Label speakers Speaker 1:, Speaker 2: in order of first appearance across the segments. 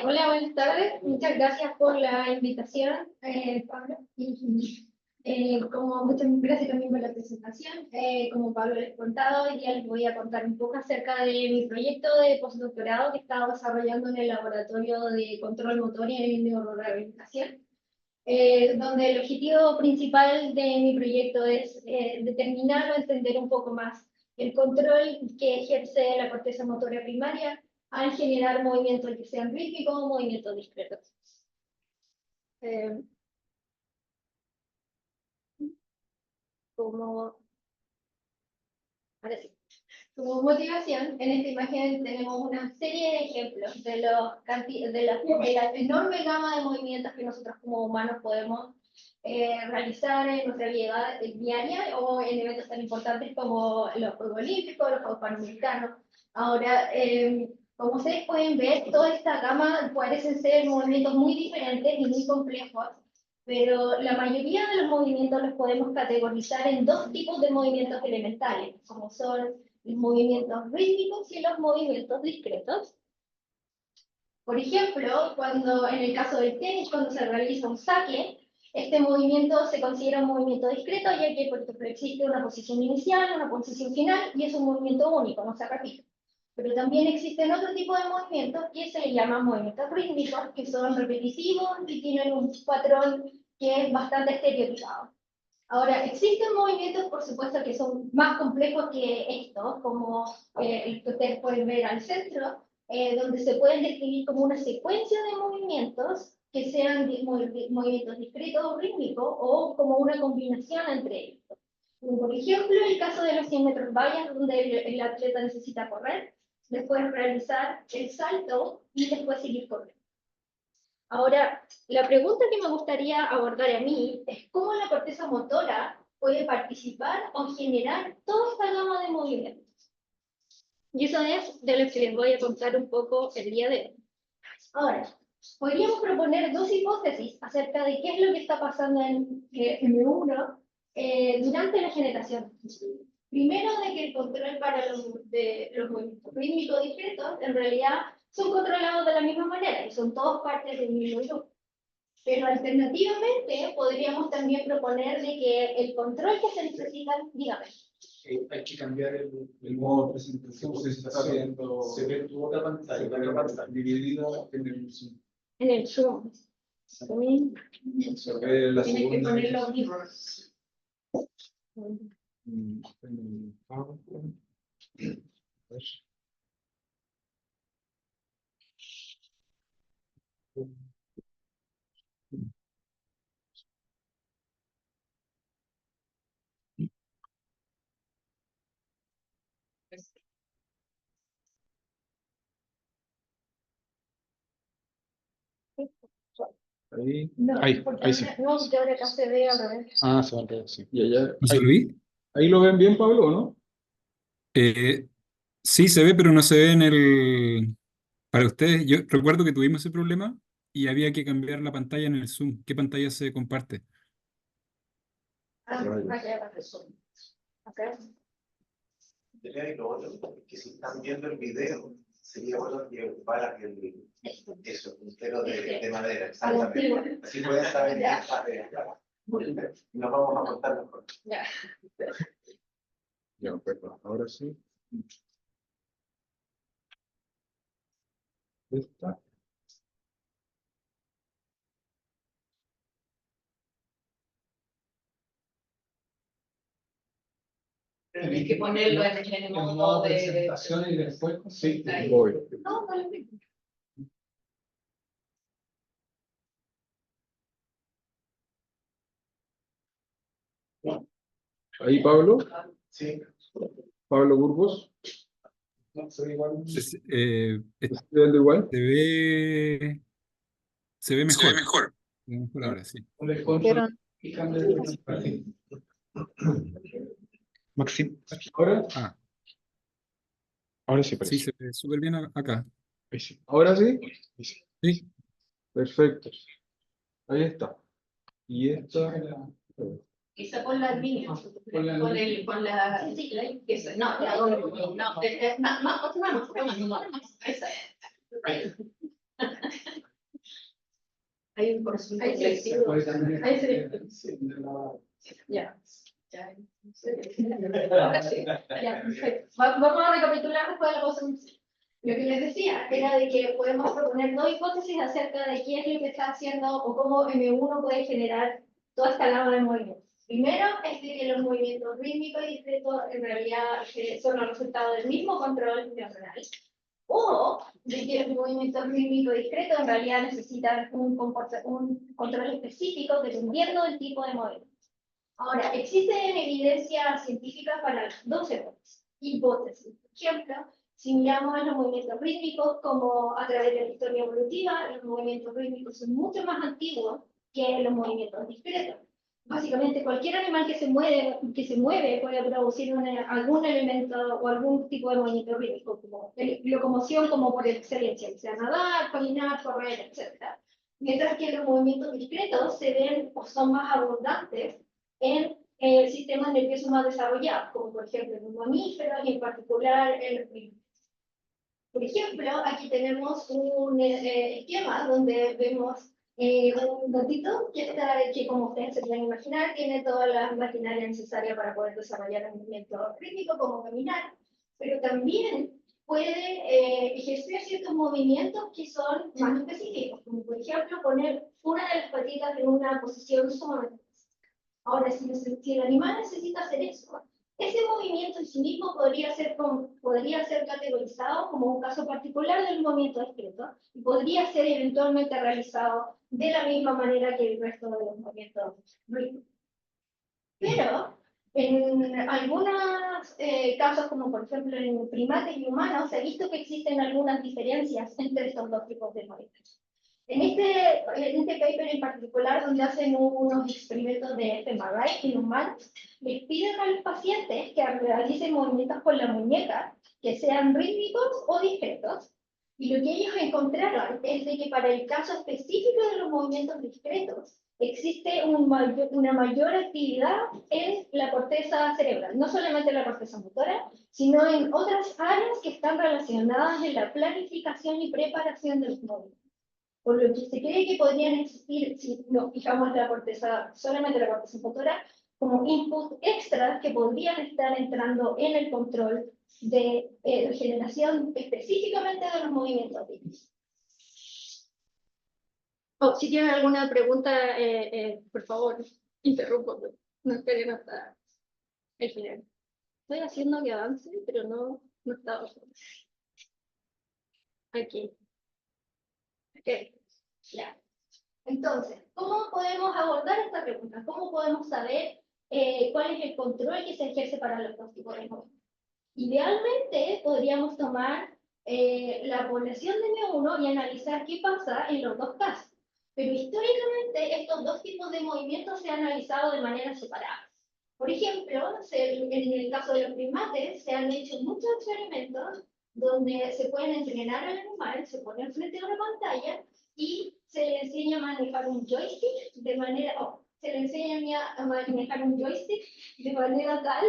Speaker 1: Hola, buenas tardes. Muchas gracias por la invitación, Pablo. Muchas gracias también por la presentación. Como Pablo les contado, hoy día les voy a contar un poco acerca de mi proyecto de postdoctorado que estaba desarrollando en el Laboratorio de Control Motor y Neurorehabilitación, donde el objetivo principal de mi proyecto es determinar o entender un poco más el control que ejerce la corteza motora primaria al generar movimientos que sean rítmicos o movimientos discretos. Eh, como, ahora sí. Como motivación, en esta imagen tenemos una serie de ejemplos de la enorme gama de movimientos que nosotros como humanos podemos realizar en nuestra vida diaria o en eventos tan importantes como los Juegos Olímpicos, los Juegos Panamericanos. Ahora, como ustedes pueden ver, toda esta gama parecen ser movimientos muy diferentes y muy complejos, pero la mayoría de los movimientos los podemos categorizar en dos tipos de movimientos elementales, como son los movimientos rítmicos y los movimientos discretos. Por ejemplo, cuando en el caso del tenis, cuando se realiza un saque, este movimiento se considera un movimiento discreto, ya que, por ejemplo, existe una posición inicial, una posición final, y es un movimiento único, no se repite. Pero también existen otro tipo de movimientos que se le llaman movimientos rítmicos, que son repetitivos y tienen un patrón que es bastante estereotipado. Ahora, existen movimientos, por supuesto, que son más complejos que estos, como el que ustedes pueden ver al centro, donde se pueden describir como una secuencia de movimientos que sean movimientos discretos o rítmicos, o como una combinación entre ellos. Por ejemplo, el caso de los 100 metros vallas, donde el atleta necesita correr, después realizar el salto y después seguir corriendo. Ahora, la pregunta que me gustaría abordar a mí es cómo la corteza motora puede participar o generar toda esta gama de movimientos. Y eso es de lo que les voy a contar un poco el día de hoy. Ahora, podríamos proponer dos hipótesis acerca de qué es lo que está pasando en M1 durante la generación. Primero, de que el control para los movimientos rítmicos discretos en realidad son controlados de la misma manera y son todos partes del mismo grupo. Pero alternativamente podríamos también proponer de que el control que se necesita, dígame.
Speaker 2: Hay que cambiar el modo de presentación, se ve tu otra pantalla, dividida en el Zoom.
Speaker 1: En el Zoom.
Speaker 2: Se ve la
Speaker 1: Tienes que
Speaker 2: segunda.
Speaker 1: poner los mismos.
Speaker 2: Ahí,
Speaker 1: No,
Speaker 2: ahí sí.
Speaker 1: No, porque ahora acá se ve al revés.
Speaker 2: Ah, se va a ver, sí. Y allá,
Speaker 3: ¿No se lo vi?
Speaker 2: ahí lo ven bien, Pablo, ¿o no?
Speaker 3: Sí, se ve, pero no se ve en el... Para ustedes, yo recuerdo que tuvimos ese problema y había que cambiar la pantalla en el Zoom. ¿Qué pantalla se comparte?
Speaker 1: Acá.
Speaker 4: Que si están viendo el video, sería bueno que ocupara eso, un puntero de madera, exactamente. Así pueden saber qué es madera. Nos vamos a contar mejor.
Speaker 1: Ya.
Speaker 2: Ya, perdón, ahora sí. Esta.
Speaker 5: Tienes que ponerlo en el modo de
Speaker 2: presentación y después sí,
Speaker 5: ahí.
Speaker 2: voy.
Speaker 5: No, no lo tengo.
Speaker 2: Ahí, Pablo.
Speaker 4: Sí.
Speaker 2: Pablo Burgos. No, soy igual.
Speaker 3: ¿Se
Speaker 2: ¿Estoy igual?
Speaker 3: ve, se ve mejor?
Speaker 5: mejor.
Speaker 3: Se ve mejor ahora, sí.
Speaker 2: Y cambia de pantalla.
Speaker 3: Maxim.
Speaker 2: ¿Ahora?
Speaker 3: Ah,
Speaker 2: Ahora sí
Speaker 3: sí,
Speaker 2: parece.
Speaker 3: se ve súper bien acá.
Speaker 2: Ahí sí. ¿Ahora sí?
Speaker 3: Sí.
Speaker 2: Perfecto. Ahí está. Y esta.
Speaker 5: Quizá por la línea,
Speaker 2: Con la
Speaker 5: con la, sí, no, la doble, no, esa es. Hay un porcentaje flexible. Ahí sí. Ya. Ya.
Speaker 1: Ya, perfecto. Vamos a recapitular después de la cosa. Lo que les decía era de que podemos proponer dos hipótesis acerca de qué es lo que está haciendo o cómo M1 puede generar toda esta gama de movimientos. Primero es de que los movimientos rítmicos y discretos en realidad son el resultado del mismo control neuronal. O de que los movimientos rítmicos y discretos en realidad necesitan un control específico dependiendo del tipo de movimiento. Ahora, existen evidencias científicas para las dos hipótesis. Por ejemplo, si miramos a los movimientos rítmicos como a través de la historia evolutiva, los movimientos rítmicos son mucho más antiguos que los movimientos discretos. Básicamente, cualquier animal que se mueve puede producir algún elemento o algún tipo de movimiento rítmico, como locomoción, como por excelencia, o sea, nadar, caminar, correr, etc. Mientras que los movimientos discretos se ven o son más abundantes en sistemas nerviosos más desarrollados, como por ejemplo en los mamíferos y en particular en los primates. Por ejemplo, aquí tenemos un esquema donde vemos un gatito que, como ustedes se pueden imaginar, tiene toda la maquinaria necesaria para poder desarrollar un movimiento rítmico como caminar, pero también puede ejercer ciertos movimientos que son más específicos, como por ejemplo poner una de las patitas en una posición sumamente. Ahora, si el animal necesita hacer eso, ese movimiento en sí mismo podría ser categorizado como un caso particular del movimiento discreto y podría ser eventualmente realizado de la misma manera que el resto de los movimientos rítmicos. Pero en algunos casos, como por ejemplo en primates y humanos, se ha visto que existen algunas diferencias entre estos dos tipos de movimientos. En este paper en particular, donde hacen unos experimentos de fMRI en humanos, les piden a los pacientes que realicen movimientos con la muñeca, que sean rítmicos o discretos, y lo que ellos encontraron es de que para el caso específico de los movimientos discretos, existe una mayor actividad en la corteza cerebral, no solamente en la corteza motora, sino en otras áreas que están relacionadas en la planificación y preparación de los movimientos. Por lo que se cree que podrían existir, si nos fijamos solamente la corteza motora, como input extras que podrían estar entrando en el control de generación específicamente de los movimientos rítmicos. Si tienen alguna pregunta, por favor, interrumpo. No esperen hasta el final. Estoy haciendo que avance, pero no está. Aquí. Ok. Ya. Entonces, ¿cómo podemos abordar esta pregunta? ¿Cómo podemos saber cuál es el control que se ejerce para los dos tipos de movimientos? Idealmente, podríamos tomar la población de M1 y analizar qué pasa en los dos casos. Pero históricamente, estos dos tipos de movimientos se han analizado de manera separada. Por ejemplo, en el caso de los primates, se han hecho muchos experimentos donde se pueden entrenar al animal, se pone frente a una pantalla y se le enseña a manejar un joystick de manera, tal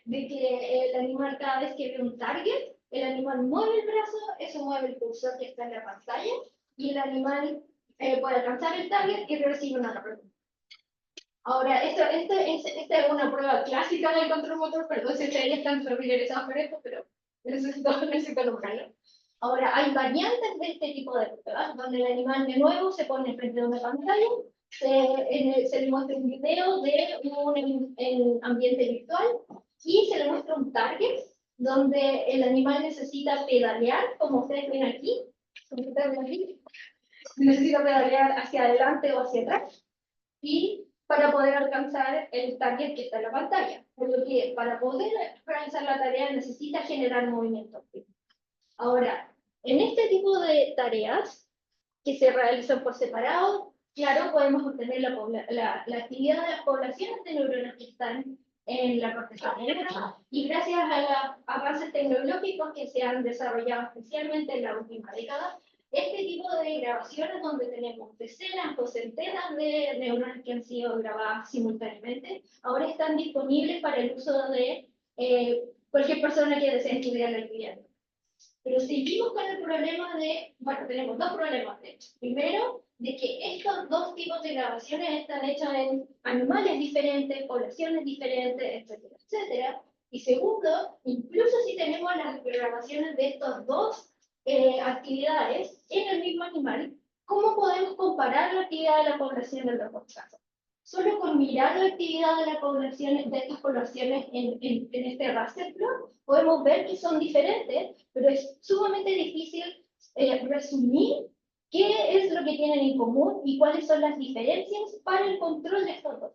Speaker 1: de que el animal, cada vez que ve un target, el animal mueve el brazo, eso mueve el cursor que está en la pantalla, y el animal puede alcanzar el target y recibe una pregunta. Ahora, esta es una prueba clásica del control motor, perdón si ustedes están familiarizados con esto, pero necesito nombrarlo. Ahora, hay variantes de este tipo de pruebas, donde el animal de nuevo se pone frente a una pantalla, se le muestra un video de un ambiente virtual y se le muestra un target donde el animal necesita pedalear, como ustedes ven aquí, necesita pedalear hacia adelante o hacia atrás, y para poder alcanzar el target que está en la pantalla. Por lo que para poder realizar la tarea necesita generar movimiento. Ahora, en este tipo de tareas que se realizan por separado, claro, podemos obtener la actividad de las poblaciones de neuronas que están en la corteza cerebral, y gracias a los avances tecnológicos que se han desarrollado especialmente en la última década, este tipo de grabaciones donde tenemos decenas o centenas de neuronas que han sido grabadas simultáneamente, ahora están disponibles para el uso de cualquier persona que desee estudiar la actividad. Pero seguimos con el problema de, bueno, tenemos dos problemas de hecho. Primero, de que estos dos tipos de grabaciones están hechas en animales diferentes, poblaciones diferentes, etcétera, etcétera. Y segundo, incluso si tenemos las grabaciones de estas dos actividades en el mismo animal, ¿cómo podemos comparar la actividad de la población de los dos casos? Solo con mirar la actividad de la población, de estas poblaciones en este raster plot, podemos ver que son diferentes, pero es sumamente difícil resumir qué es lo que tienen en común y cuáles son las diferencias para el control de estos dos.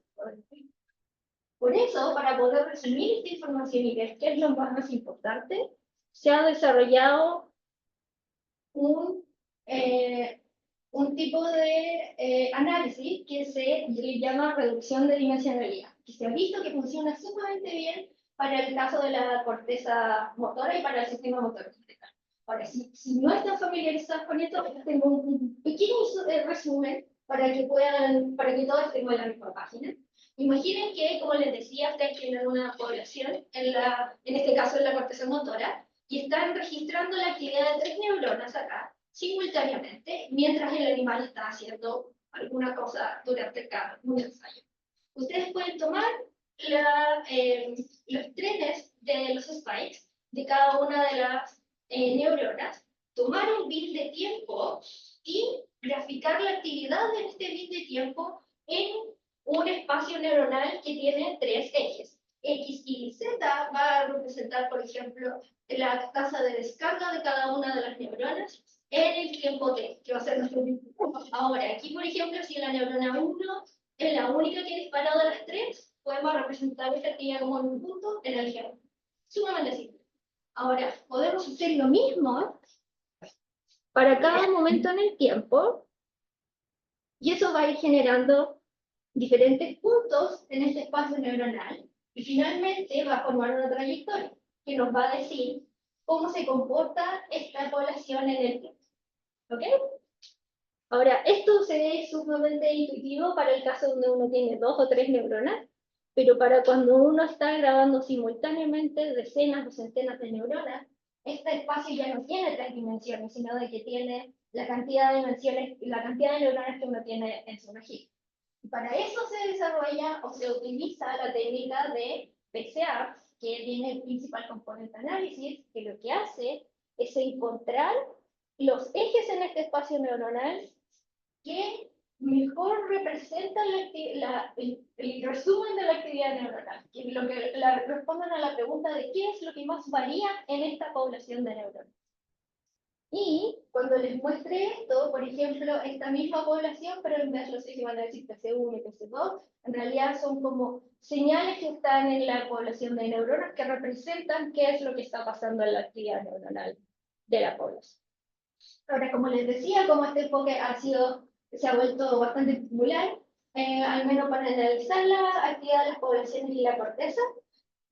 Speaker 1: Por eso, para poder resumir esta información y ver qué es lo más importante, se ha desarrollado un tipo de análisis que se llama reducción de dimensionalidad, que se ha visto que funciona sumamente bien para el caso de la corteza motora y para el sistema motor cortical. Ahora, si no están familiarizados con esto, tengo un pequeño resumen para que todos estemos en la misma página. Imaginen que, como les decía, ustedes tienen una población, en este caso en la corteza motora, y están registrando la actividad de 3 neuronas acá, simultáneamente, mientras el animal está haciendo alguna cosa durante un ensayo. Ustedes pueden tomar los trenes de los spikes de cada una de las neuronas, tomar un bit de tiempo y graficar la actividad de este bit de tiempo en un espacio neuronal que tiene 3 ejes. X, Y y Z va a representar, por ejemplo, la tasa de descarga de cada una de las neuronas en el tiempo t, que va a ser nuestro tiempo. Ahora, aquí, por ejemplo, si la neurona 1 es la única que ha disparado de las 3, podemos representar esta actividad como en un punto en el genoma. Sumamente simple. Ahora, podemos hacer lo mismo para cada momento en el tiempo, y eso va a ir generando diferentes puntos en este espacio neuronal, y finalmente va a formar una trayectoria que nos va a decir cómo se comporta esta población en el tiempo. ¿Ok? Ahora, esto se ve sumamente intuitivo para el caso donde uno tiene 2 o 3 neuronas, pero para cuando uno está grabando simultáneamente decenas o centenas de neuronas, este espacio ya no tiene 3 dimensiones, sino de que tiene la cantidad de dimensiones y la cantidad de neuronas que uno tiene en su registro. Y para eso se desarrolla o se utiliza la técnica de PCA, que tiene el principal componente análisis, que lo que hace es encontrar los ejes en este espacio neuronal que mejor representan el resumen de la actividad neuronal, que respondan a la pregunta de qué es lo que más varía en esta población de neuronas. Y cuando les muestre esto, por ejemplo, esta misma población, pero en vez de los ejes van a decir TC1 y TC2, en realidad son como señales que están en la población de neuronas que representan qué es lo que está pasando en la actividad neuronal de la población. Ahora, como les decía, como este enfoque se ha vuelto bastante popular, al menos para analizar la actividad de las poblaciones y la corteza,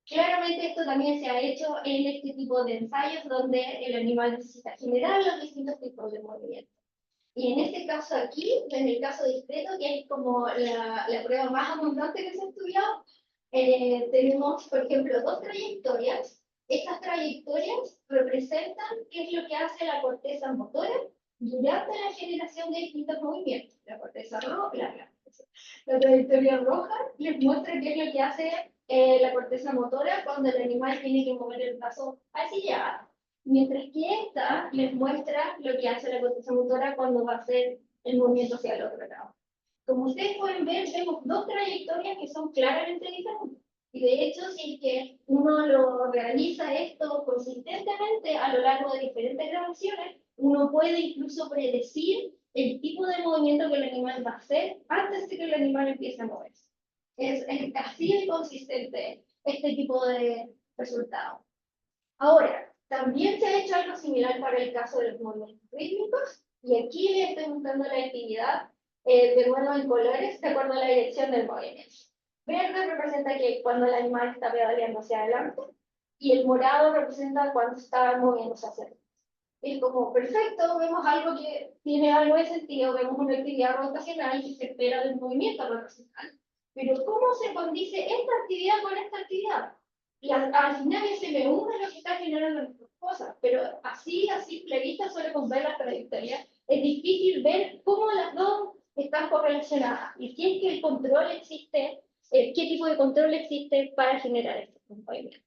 Speaker 1: claramente esto también se ha hecho en este tipo de ensayos donde el animal necesita generar los distintos tipos de movimientos. Y en este caso aquí, en el caso discreto, que es como la prueba más abundante que se ha estudiado, tenemos, por ejemplo, 2 trayectorias. Estas trayectorias representan qué es lo que hace la corteza motora durante la generación de distintos movimientos. La corteza roja, la trayectoria roja les muestra qué es lo que hace la corteza motora cuando el animal tiene que mover el brazo hacia allá, mientras que esta les muestra lo que hace la corteza motora cuando va a hacer el movimiento hacia el otro lado. Como ustedes pueden ver, tenemos 2 trayectorias que son claramente diferentes. Y de hecho, si es que uno lo realiza esto consistentemente a lo largo de diferentes grabaciones, uno puede incluso predecir el tipo de movimiento que el animal va a hacer antes de que el animal empiece a moverse. Es así de consistente este tipo de resultado. Ahora, también se ha hecho algo similar para el caso de los movimientos rítmicos, y aquí les estoy mostrando la actividad de nuevo en colores de acuerdo a la dirección del movimiento. Verde representa que cuando el animal está pedaleando hacia adelante, y el morado representa cuando está moviéndose hacia atrás. Es como, perfecto, vemos algo que tiene algo de sentido, vemos una actividad rotacional que se espera del movimiento rotacional. Pero ¿cómo se condice esta actividad con esta actividad? Y al final ese M1 es lo que está generando las cosas, pero así, a simple vista, solo con ver las trayectorias, es difícil ver cómo las dos están correlacionadas. Y si es que el control existe, qué tipo de control existe para generar estos movimientos.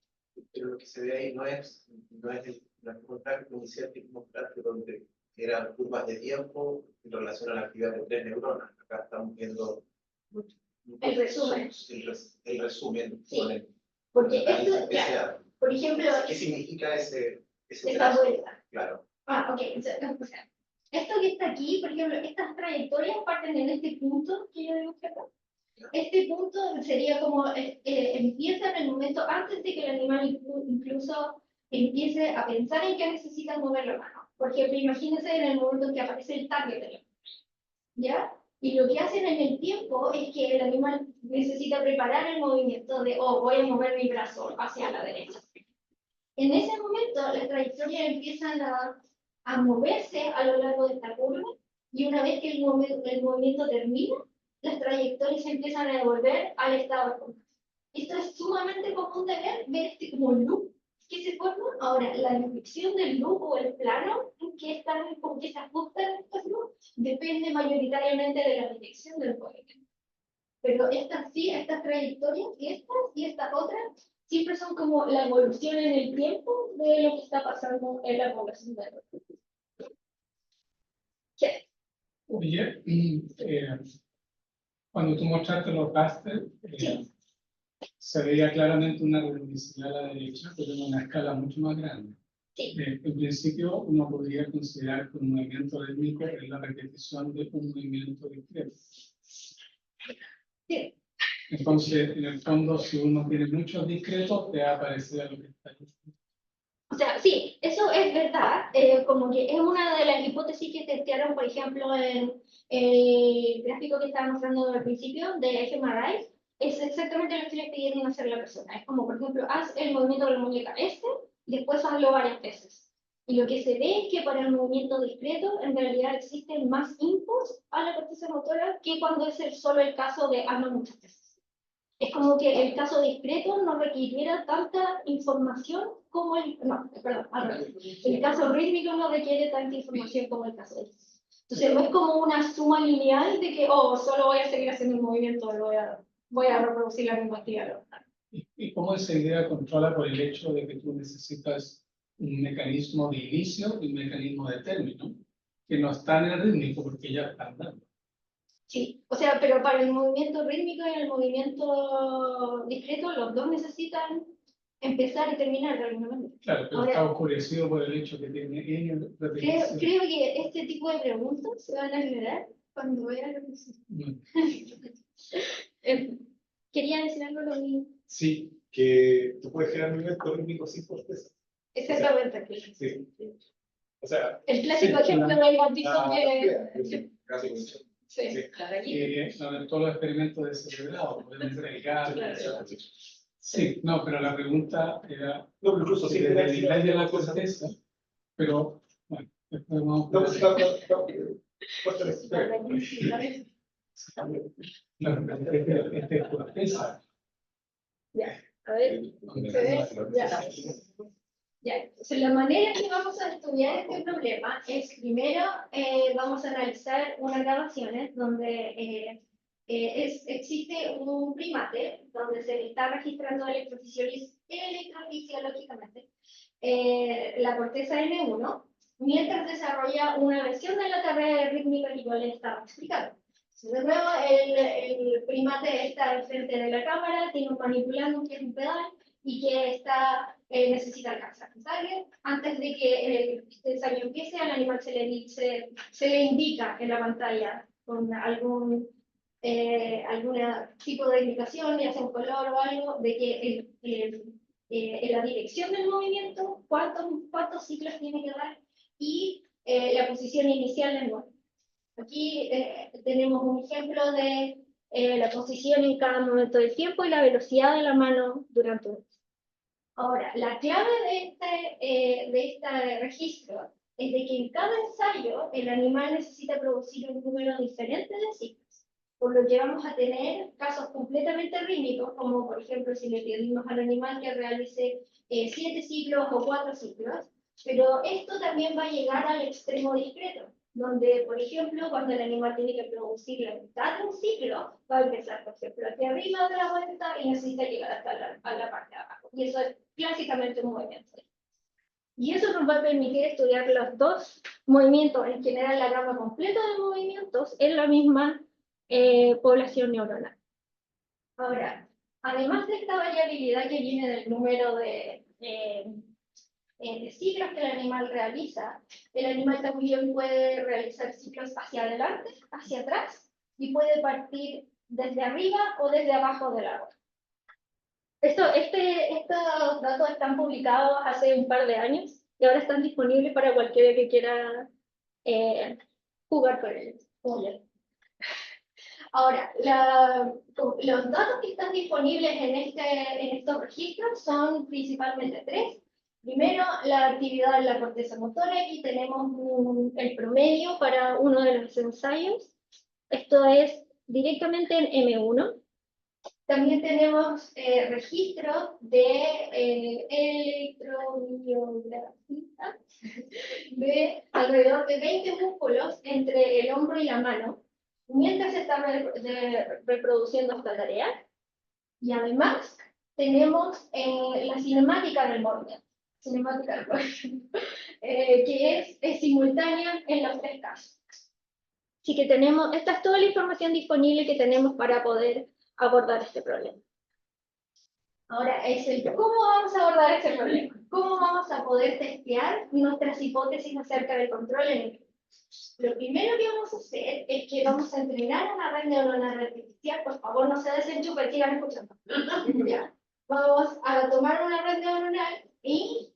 Speaker 4: Pero lo que se ve ahí no es la contacto inicial que mostraste, donde eran curvas de tiempo en relación a la actividad de 3 neuronas. Acá estamos viendo
Speaker 1: El resumen.
Speaker 4: El resumen.
Speaker 1: Sí.
Speaker 4: Con el,
Speaker 1: Porque
Speaker 4: con
Speaker 1: esto,
Speaker 4: ese
Speaker 1: claro,
Speaker 4: dato.
Speaker 1: por ejemplo,
Speaker 4: ¿Qué significa ese
Speaker 1: esta
Speaker 4: trazo?
Speaker 1: vuelta.
Speaker 4: Claro.
Speaker 1: Ok, o sea, esto que está aquí, por ejemplo, estas trayectorias parten en este punto que yo dibujé acá. Este punto sería como, empieza en el momento antes de que el animal incluso empiece a pensar en que necesita mover la mano. Por ejemplo, imagínense en el momento en que aparece el target de la mano, ¿ya? Y lo que hacen en el tiempo es que el animal necesita preparar el movimiento de, oh, voy a mover mi brazo hacia la derecha. En ese momento, las trayectorias empiezan a moverse a lo largo de esta curva, y una vez que el movimiento termina, las trayectorias se empiezan a devolver al estado de control. Esto es sumamente común de ver este como loop que se forma. Ahora, la dirección del loop o el plano en que están, con que se ajustan estos loops, depende mayoritariamente de la dirección del movimiento. Pero estas sí, estas trayectorias y estas otras, siempre son como la evolución en el tiempo de lo que está pasando en la población de la. ¿Qué?
Speaker 6: Oye, cuando tú mostraste los rasters,
Speaker 1: Sí.
Speaker 6: se veía claramente una reducción a la derecha, pero en una escala mucho más grande.
Speaker 1: Sí.
Speaker 6: En principio, uno podría considerar que un movimiento rítmico es la repetición de un movimiento discreto.
Speaker 1: Sí.
Speaker 6: Entonces, en el fondo, si uno tiene muchos discretos, te va a parecer a lo que está diciendo.
Speaker 1: O sea, sí, eso es verdad, como que es una de las hipótesis que testearon, por ejemplo, en el gráfico que estaba mostrando al principio de fMRI, es exactamente lo que le pidieron hacer a la persona. Es como, por ejemplo, haz el movimiento de la muñeca y después hazlo varias veces. Y lo que se ve es que para el movimiento discreto, en realidad existen más inputs a la corteza motora que cuando es solo el caso de hazlo muchas veces. Es como que el caso discreto no requiriera tanta información como el, no, perdón, al revés. El caso rítmico no requiere tanta información como el caso discreto. Entonces no es como una suma lineal de que, oh, solo voy a seguir haciendo el movimiento y voy a reproducir la misma actividad.
Speaker 6: ¿Y cómo esa idea controla por el hecho de que tú necesitas un mecanismo de inicio y un mecanismo de término, que no están en el rítmico porque ya están dando?
Speaker 1: Sí, o sea, pero para el movimiento rítmico y el movimiento discreto, los dos necesitan empezar y terminar de alguna manera.
Speaker 6: Claro, pero
Speaker 1: ahora,
Speaker 6: está oscurecido por el hecho que tiene N repeticiones.
Speaker 1: Creo que este tipo de preguntas se van a generar cuando vean lo que se... Quería decir algo lo mismo.
Speaker 2: Sí, que tú puedes generar movimientos rítmicos sin corteza.
Speaker 1: Exactamente.
Speaker 2: Sí. O sea,
Speaker 1: El clásico
Speaker 6: Sí,
Speaker 1: ejemplo del bautizo que...
Speaker 2: sí, casi mucho.
Speaker 1: Sí.
Speaker 2: Sí.
Speaker 6: Sobre todo los experimentos descerebrados, podemos agregar.
Speaker 2: Claro.
Speaker 6: Sí, no, pero la pregunta era
Speaker 2: No, pero incluso
Speaker 6: si
Speaker 2: sí,
Speaker 6: desde el nivel de la corteza, pero bueno, después vamos
Speaker 2: No,
Speaker 6: a Este es corteza.
Speaker 1: Ya, a ver, ¿se ve? Ya. Ya, entonces la manera que vamos a estudiar este problema es primero vamos a analizar unas grabaciones donde existe un primate donde se está registrando electrofisiológicamente la corteza N1 mientras desarrolla una versión de la tarea rítmica que yo les estaba explicando. De nuevo, el primate está al frente de la cámara, tiene un manipulando que es un pedal y que necesita alcanzar el target. Antes de que el ensayo empiece, al animal se le indica en la pantalla con algún tipo de indicación, ya sea un color o algo, de que en la dirección del movimiento, cuántos ciclos tiene que dar y la posición inicial del movimiento. Aquí tenemos un ejemplo de la posición en cada momento del tiempo y la velocidad de la mano durante un. Ahora, la clave de este registro es de que en cada ensayo el animal necesita producir un número diferente de ciclos, por lo que vamos a tener casos completamente rítmicos, como por ejemplo si le pedimos al animal que realice 7 ciclos o 4 ciclos, pero esto también va a llegar al extremo discreto, donde, por ejemplo, cuando el animal tiene que producir la mitad de un ciclo, va a empezar, por ejemplo, aquí arriba de la vuelta y necesita llegar hasta la parte de abajo. Y eso es clásicamente un movimiento. Y eso nos va a permitir estudiar los dos movimientos, en general la gama completa de movimientos, en la misma población neuronal. Ahora, además de esta variabilidad que viene del número de ciclos que el animal realiza, el animal también puede realizar ciclos hacia adelante, hacia atrás, y puede partir desde arriba o desde abajo del árbol. Estos datos están publicados hace un par de años y ahora están disponibles para cualquiera que quiera jugar con ellos. Ahora, los datos que están disponibles en estos registros son principalmente 3. Primero, la actividad en la corteza motora. Aquí tenemos el promedio para uno de los ensayos. Esto es directamente en M1. También tenemos registros de electromiografía de alrededor de 20 músculos entre el hombro y la mano, mientras se está reproduciendo esta tarea. Y además tenemos la cinemática del movimiento, que es simultánea en los 3 casos. Así que esta es toda la información disponible que tenemos para poder abordar este problema. Ahora, ¿cómo vamos a abordar este problema? ¿Cómo vamos a poder testear nuestras hipótesis acerca del control en el? Lo primero que vamos a hacer es que vamos a entrenar a la red neuronal artificial. Por favor, no se desenchufen, sigan escuchando. Vamos a tomar una red neuronal y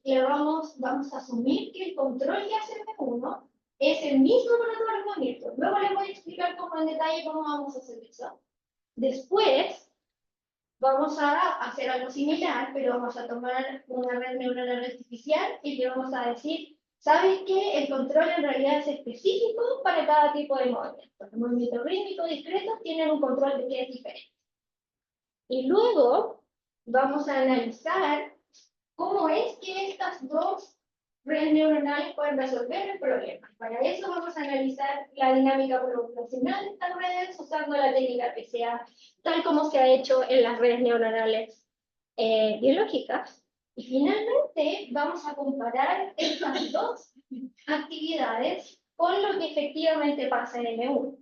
Speaker 1: vamos a asumir que el control que hace M1 es el mismo para todos los movimientos. Luego les voy a explicar en detalle cómo vamos a hacer eso. Después, vamos a hacer algo similar, pero vamos a tomar una red neuronal artificial y le vamos a decir, ¿sabes qué? El control en realidad es específico para cada tipo de movimiento. Los movimientos rítmicos discretos tienen un control que es diferente. Y luego vamos a analizar cómo es que estas dos redes neuronales pueden resolver el problema. Para eso vamos a analizar la dinámica poblacional de estas redes usando la técnica PCA, tal como se ha hecho en las redes neuronales biológicas. Y finalmente vamos a comparar estas dos actividades con lo que efectivamente pasa en M1.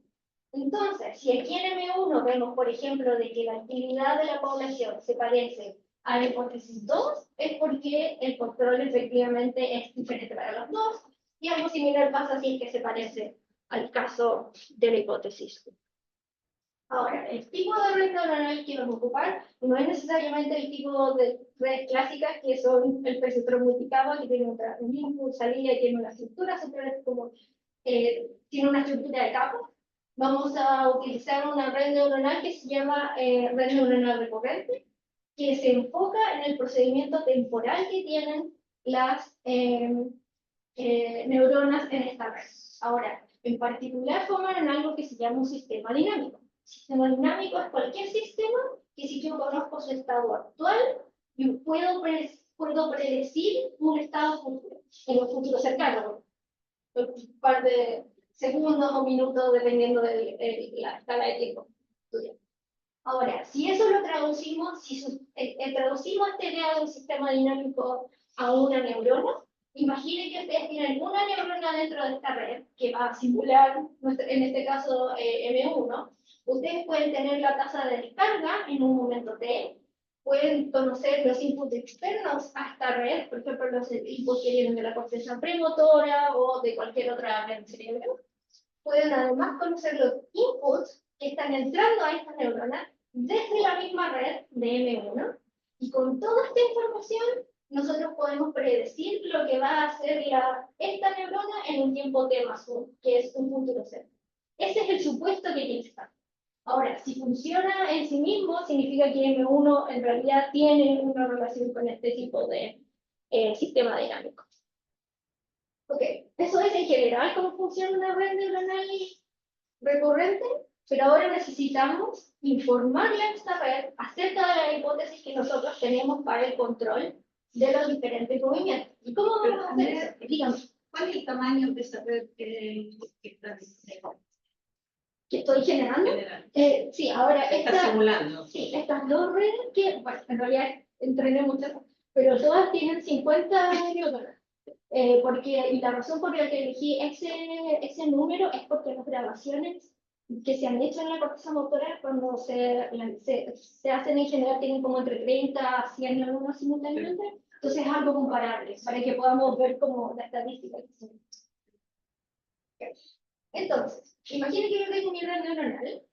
Speaker 1: Entonces, si aquí en M1 vemos, por ejemplo, de que la actividad de la población se parece a la hipótesis 2, es porque el control efectivamente es diferente para los dos, y algo similar pasa si es que se parece al caso de la hipótesis 1. Ahora, el tipo de red neuronal que vamos a ocupar no es necesariamente el tipo de redes clásicas, que son el perceptrón multicapa, que tiene un input, salida y tiene una estructura, tiene una estructura de capas. Vamos a utilizar una red neuronal que se llama red neuronal recurrente, que se enfoca en el procedimiento temporal que tienen las neuronas en esta red. Ahora, en particular forman algo que se llama un sistema dinámico. Sistema dinámico es cualquier sistema que, si yo conozco su estado actual, yo puedo predecir un estado futuro, en un futuro cercano, un par de segundos o minutos, dependiendo de la escala de tiempo. Ahora, si eso lo traducimos, traducimos esta idea de un sistema dinámico a una neurona, imaginen que ustedes tienen una neurona dentro de esta red que va a simular, en este caso M1. Ustedes pueden tener la tasa de descarga en un momento T, pueden conocer los inputs externos a esta red, por ejemplo, los inputs que vienen de la corteza premotora o de cualquier otra red cerebral. Pueden además conocer los inputs que están entrando a esta neurona desde la misma red de M1, y con toda esta información nosotros podemos predecir lo que va a hacer esta neurona en un tiempo T más 1, que es un futuro cero. Ese es el supuesto que tiene que estar. Ahora, si funciona en sí mismo, significa que M1 en realidad tiene una relación con este tipo de sistema dinámico. Ok, eso en general cómo funciona una red neuronal recurrente, pero ahora necesitamos informarle a esta red acerca de la hipótesis que nosotros tenemos para el control de los diferentes movimientos. ¿Y cómo vamos a hacer eso? Dígame.
Speaker 5: ¿Cuál es el tamaño de esa red que
Speaker 1: ¿Que estoy generando?
Speaker 5: general?
Speaker 1: Sí, ahora
Speaker 5: Está simulando.
Speaker 1: sí, estas dos redes que, bueno, en realidad entrené muchas, pero todas tienen 50 neuronas. Y la razón por la que elegí ese número es porque las grabaciones que se han hecho en la corteza motora, cuando se hacen en general, tienen como entre 30 a 100 neuronas simultáneamente. Entonces es algo comparable, para que podamos ver como la estadística. Entonces, imaginen que yo tengo mi red neuronal.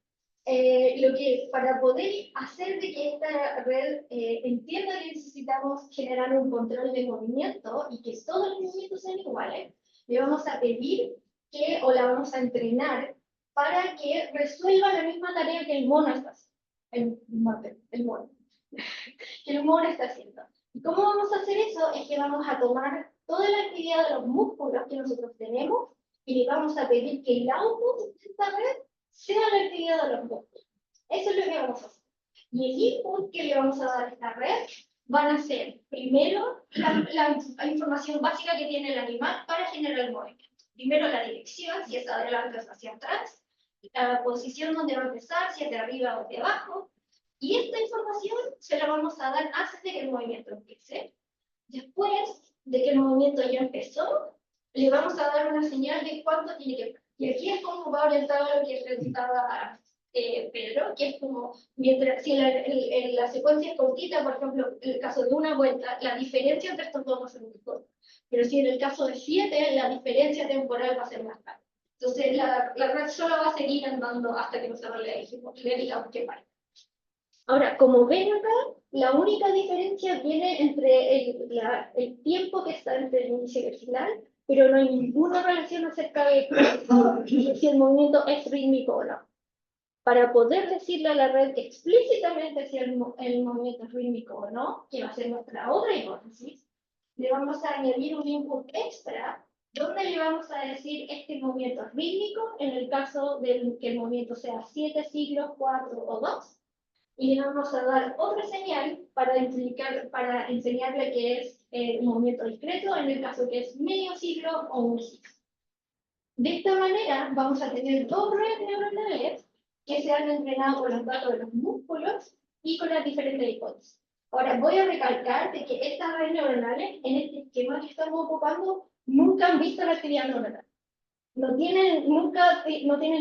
Speaker 1: Para poder hacer de que esta red entienda que necesitamos generar un control de movimiento y que todos los movimientos sean iguales, le vamos a pedir o la vamos a entrenar para que resuelva la misma tarea que el mono está haciendo. El mono. Que el mono está haciendo. ¿Y cómo vamos a hacer eso? Es que vamos a tomar toda la actividad de los músculos que nosotros tenemos y le vamos a pedir que el output de esta red sea la actividad de los músculos. Eso es lo que vamos a hacer. Y el input que le vamos a dar a esta red van a ser, primero, la información básica que tiene el animal para generar el movimiento. Primero, la dirección, si es adelante o hacia atrás, la posición donde va a empezar, si es de arriba o de abajo. Y esta información se la vamos a dar antes de que el movimiento empiece. Después de que el movimiento ya empezó, le vamos a dar una señal de cuánto tiene que... Y aquí es como va orientado a lo que preguntaba Pedro, que es como, mientras, si la secuencia es cortita, por ejemplo, en el caso de una vuelta, la diferencia entre estos dos va a ser muy corta. Pero si en el caso de 7, la diferencia temporal va a ser más grande. Entonces, la red solo va a seguir andando hasta que nosotros le digamos que pare. Ahora, como ven acá, la única diferencia viene entre el tiempo que está entre el inicio y el final, pero no hay ninguna relación acerca de si el movimiento es rítmico o no. Para poder decirle a la red explícitamente si el movimiento es rítmico o no, que va a ser nuestra otra hipótesis, le vamos a añadir un input extra donde le vamos a decir este movimiento es rítmico en el caso de que el movimiento sea 7 siglos, 4 o 2. Y le vamos a dar otra señal para enseñarle que es un movimiento discreto en el caso que es medio siglo o un siglo. De esta manera vamos a tener dos redes neuronales que se han entrenado con los datos de los músculos y con las diferentes hipótesis. Ahora voy a recalcar de que estas redes neuronales en este esquema que estamos ocupando nunca han visto la actividad neuronal. No tienen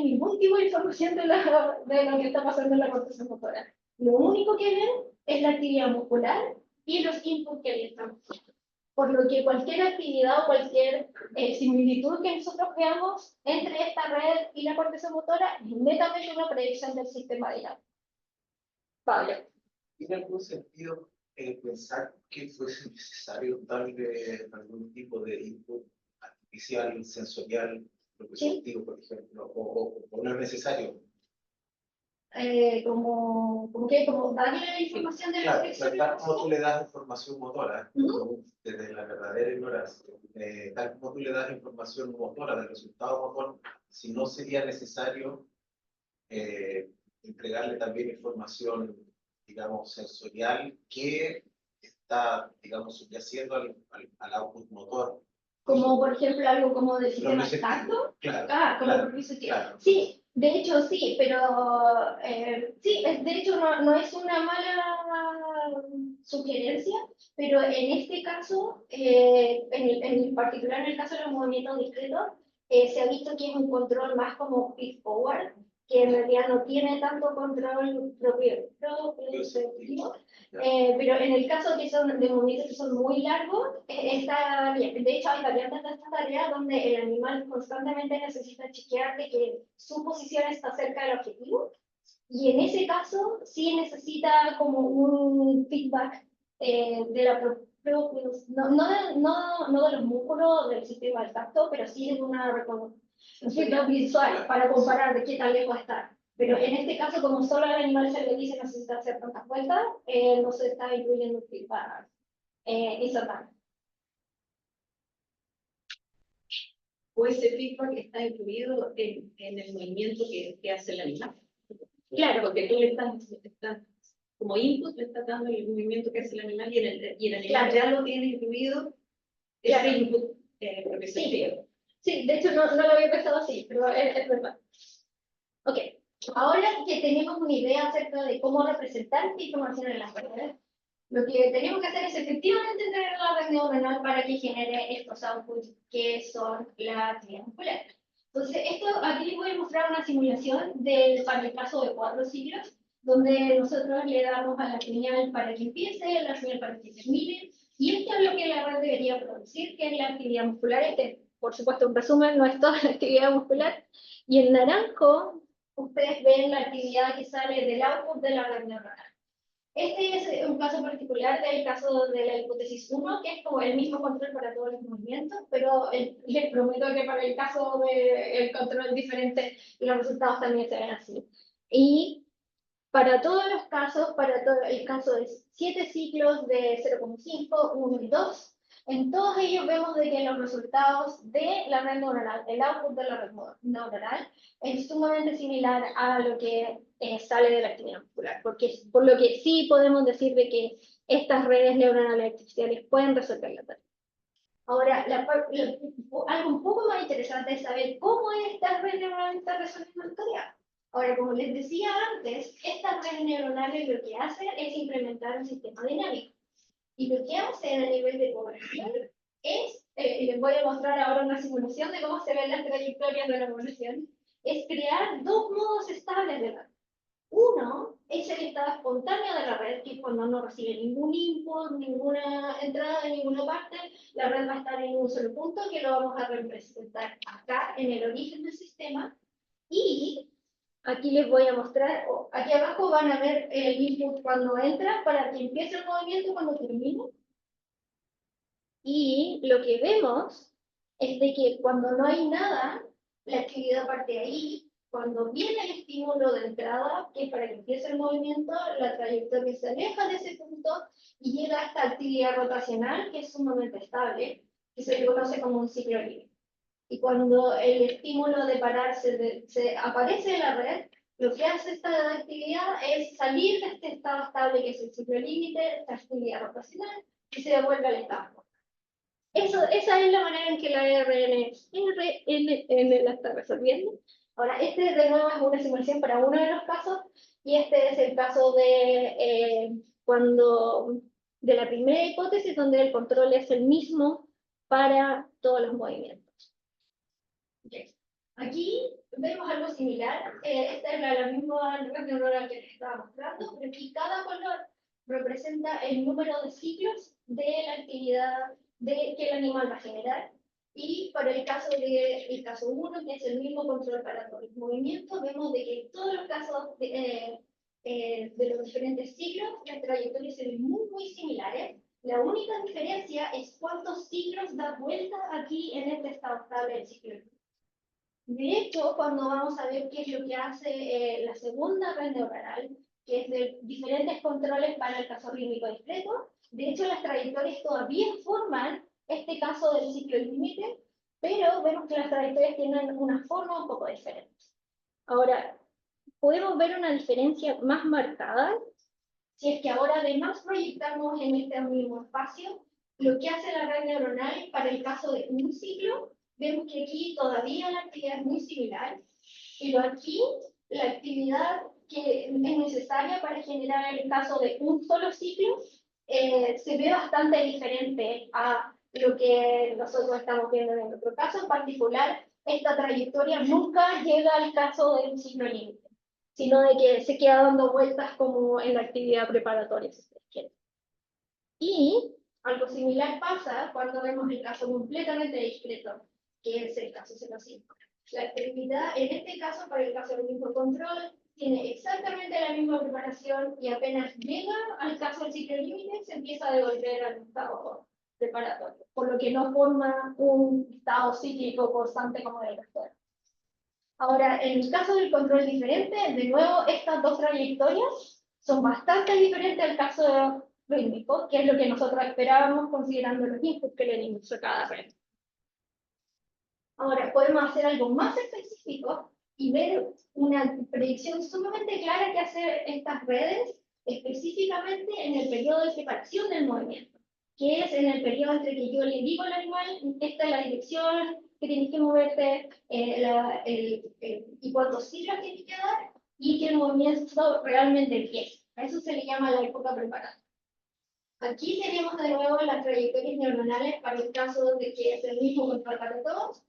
Speaker 1: ningún tipo de información de lo que está pasando en la corteza motora. Lo único que ven es la actividad muscular y los inputs que le estamos dando. Por lo que cualquier actividad o cualquier similitud que nosotros veamos entre esta red y la corteza motora es netamente una predicción del sistema dinámico. Pablo.
Speaker 4: ¿Tiene algún sentido pensar que fuese necesario darle algún tipo de input artificial, sensorial, representativo, por ejemplo, o no es necesario?
Speaker 1: Como darle la información de la
Speaker 4: Claro,
Speaker 1: dirección.
Speaker 4: tal como tú le das información motora, desde la verdadera ignorancia, tal como tú le das información motora del resultado motor, si no sería necesario entregarle también información, digamos, sensorial que está, digamos, subyaciendo al output motor.
Speaker 1: Como por ejemplo algo como del sistema
Speaker 4: Propiocetivo.
Speaker 1: tacto.
Speaker 4: Claro,
Speaker 1: Como
Speaker 4: claro,
Speaker 1: propiocetivo.
Speaker 4: claro.
Speaker 1: Sí, de hecho sí, pero de hecho no es una mala sugerencia, pero en este caso, en particular en el caso de los movimientos discretos, se ha visto que es un control más como feed forward, que en realidad no tiene tanto control propiocetivo. Pero en el caso que son de movimientos que son muy largos, está bien. De hecho, hay variantes de esta tarea donde el animal constantemente necesita chequear de que su posición está cerca del objetivo. Y en ese caso, sí necesita como un feedback de la no de los músculos del sistema del tacto, pero sí de un feedback visual para comparar de qué tan lejos está. Pero en este caso, como solo al animal se le dice necesita hacer tantas vueltas, no se está incluyendo un feedback instantáneo.
Speaker 5: o ese feedback está incluido en el movimiento que hace el animal.
Speaker 1: Claro.
Speaker 5: Porque tú le estás como input, le estás dando el movimiento que hace el animal y el animal
Speaker 1: Claro.
Speaker 5: ya lo tiene incluido
Speaker 1: Claro.
Speaker 5: ese input representativo.
Speaker 1: Sí, de hecho no lo había pensado así, pero es verdad. Ok, ahora que tenemos una idea acerca de cómo representar esta información en las redes, lo que tenemos que hacer es efectivamente entrenar la red neuronal para que genere estos outputs que son la actividad muscular. Entonces, aquí les voy a mostrar una simulación para el caso de 4 ciclos, donde nosotros le damos a la señal para que empiece, la señal para que termine, y esto es lo que la red debería producir, que es la actividad muscular. Por supuesto, un resumen, no es toda la actividad muscular. Y en naranjo, ustedes ven la actividad que sale del output de la red neuronal. Este es un caso particular del caso de la hipótesis 1, que es como el mismo control para todos los movimientos, pero les prometo que para el caso del control es diferente y los resultados también se ven así. Y para todos los casos, para todo el caso de 7 ciclos de 0,5, 1 y 2, en todos ellos vemos de que los resultados de la red neuronal, el output de la red neuronal, es sumamente similar a lo que sale de la actividad muscular, por lo que sí podemos decir de que estas redes neuronales artificiales pueden resolver la tarea. Ahora, algo un poco más interesante es saber cómo esta red neuronal está resolviendo la tarea. Ahora, como les decía antes, estas redes neuronales lo que hacen es implementar un sistema dinámico. Y lo que hacen a nivel de población es, les voy a mostrar ahora una simulación de cómo se ven las trayectorias de la población, es crear dos modos estables de red. Uno es el estado espontáneo de la red, que es cuando no recibe ningún input, ninguna entrada de ninguna parte, la red va a estar en un solo punto, que lo vamos a representar acá en el origen del sistema. Y aquí les voy a mostrar, aquí abajo van a ver el input cuando entra, para que empiece el movimiento y cuando termine. Y lo que vemos es de que cuando no hay nada, la actividad parte ahí. Cuando viene el estímulo de entrada, que es para que empiece el movimiento, la trayectoria se aleja de ese punto y llega a esta actividad rotacional, que es sumamente estable, que se le conoce como un ciclo libre. Y cuando el estímulo de pararse se aparece en la red, lo que hace esta actividad es salir de este estado estable, que es el ciclo límite, esta actividad rotacional, y se devuelve al estado. Esa es la manera en que la RNN la está resolviendo. Ahora, de nuevo es una simulación para uno de los casos, y este es el caso de de la primera hipótesis, donde el control es el mismo para todos los movimientos. Okay. Aquí vemos algo similar. Esta es la misma red neuronal que les estaba mostrando, pero aquí cada color representa el número de ciclos de la actividad que el animal va a generar. Y para el caso 1, que es el mismo control para todos los movimientos, vemos de que en todos los casos de los diferentes ciclos, las trayectorias se ven muy similares. La única diferencia es cuántos ciclos da vuelta aquí en este estado estable del ciclo. De hecho, cuando vamos a ver qué es lo que hace la segunda red neuronal, que es de diferentes controles para el caso rítmico discreto, de hecho las trayectorias todavía forman este caso del ciclo límite, pero vemos que las trayectorias tienen una forma un poco diferente. Ahora, podemos ver una diferencia más marcada si es que ahora además proyectamos en este mismo espacio lo que hace la red neuronal para el caso de un ciclo. Vemos que aquí todavía la actividad es muy similar, pero aquí la actividad que es necesaria para generar el caso de un solo ciclo se ve bastante diferente a lo que nosotros estamos viendo en otro caso. En particular, esta trayectoria nunca llega al caso del ciclo límite, sino de que se queda dando vueltas como en la actividad preparatoria, si ustedes quieren. Y algo similar pasa cuando vemos el caso completamente discreto, que es el caso 0,5. La actividad, en este caso, para el caso del mismo control, tiene exactamente la misma preparación y apenas llega al caso del ciclo límite, se empieza a devolver al estado preparatorio, por lo que no forma un estado cíclico constante como el resto. Ahora, en el caso del control diferente, de nuevo, estas dos trayectorias son bastante diferentes al caso rítmico, que es lo que nosotros esperábamos considerando los inputs que le dimos a cada red. Ahora, podemos hacer algo más específico y ver una predicción sumamente clara que hacer estas redes, específicamente en el periodo de separación del movimiento, que es en el periodo entre que yo le digo al animal, esta es la dirección que tienes que moverte, y cuántos ciclos tienes que dar, y que el movimiento realmente empiece. A eso se le llama la época preparada. Aquí tenemos de nuevo las trayectorias neuronales para el caso de que es el mismo control para todos.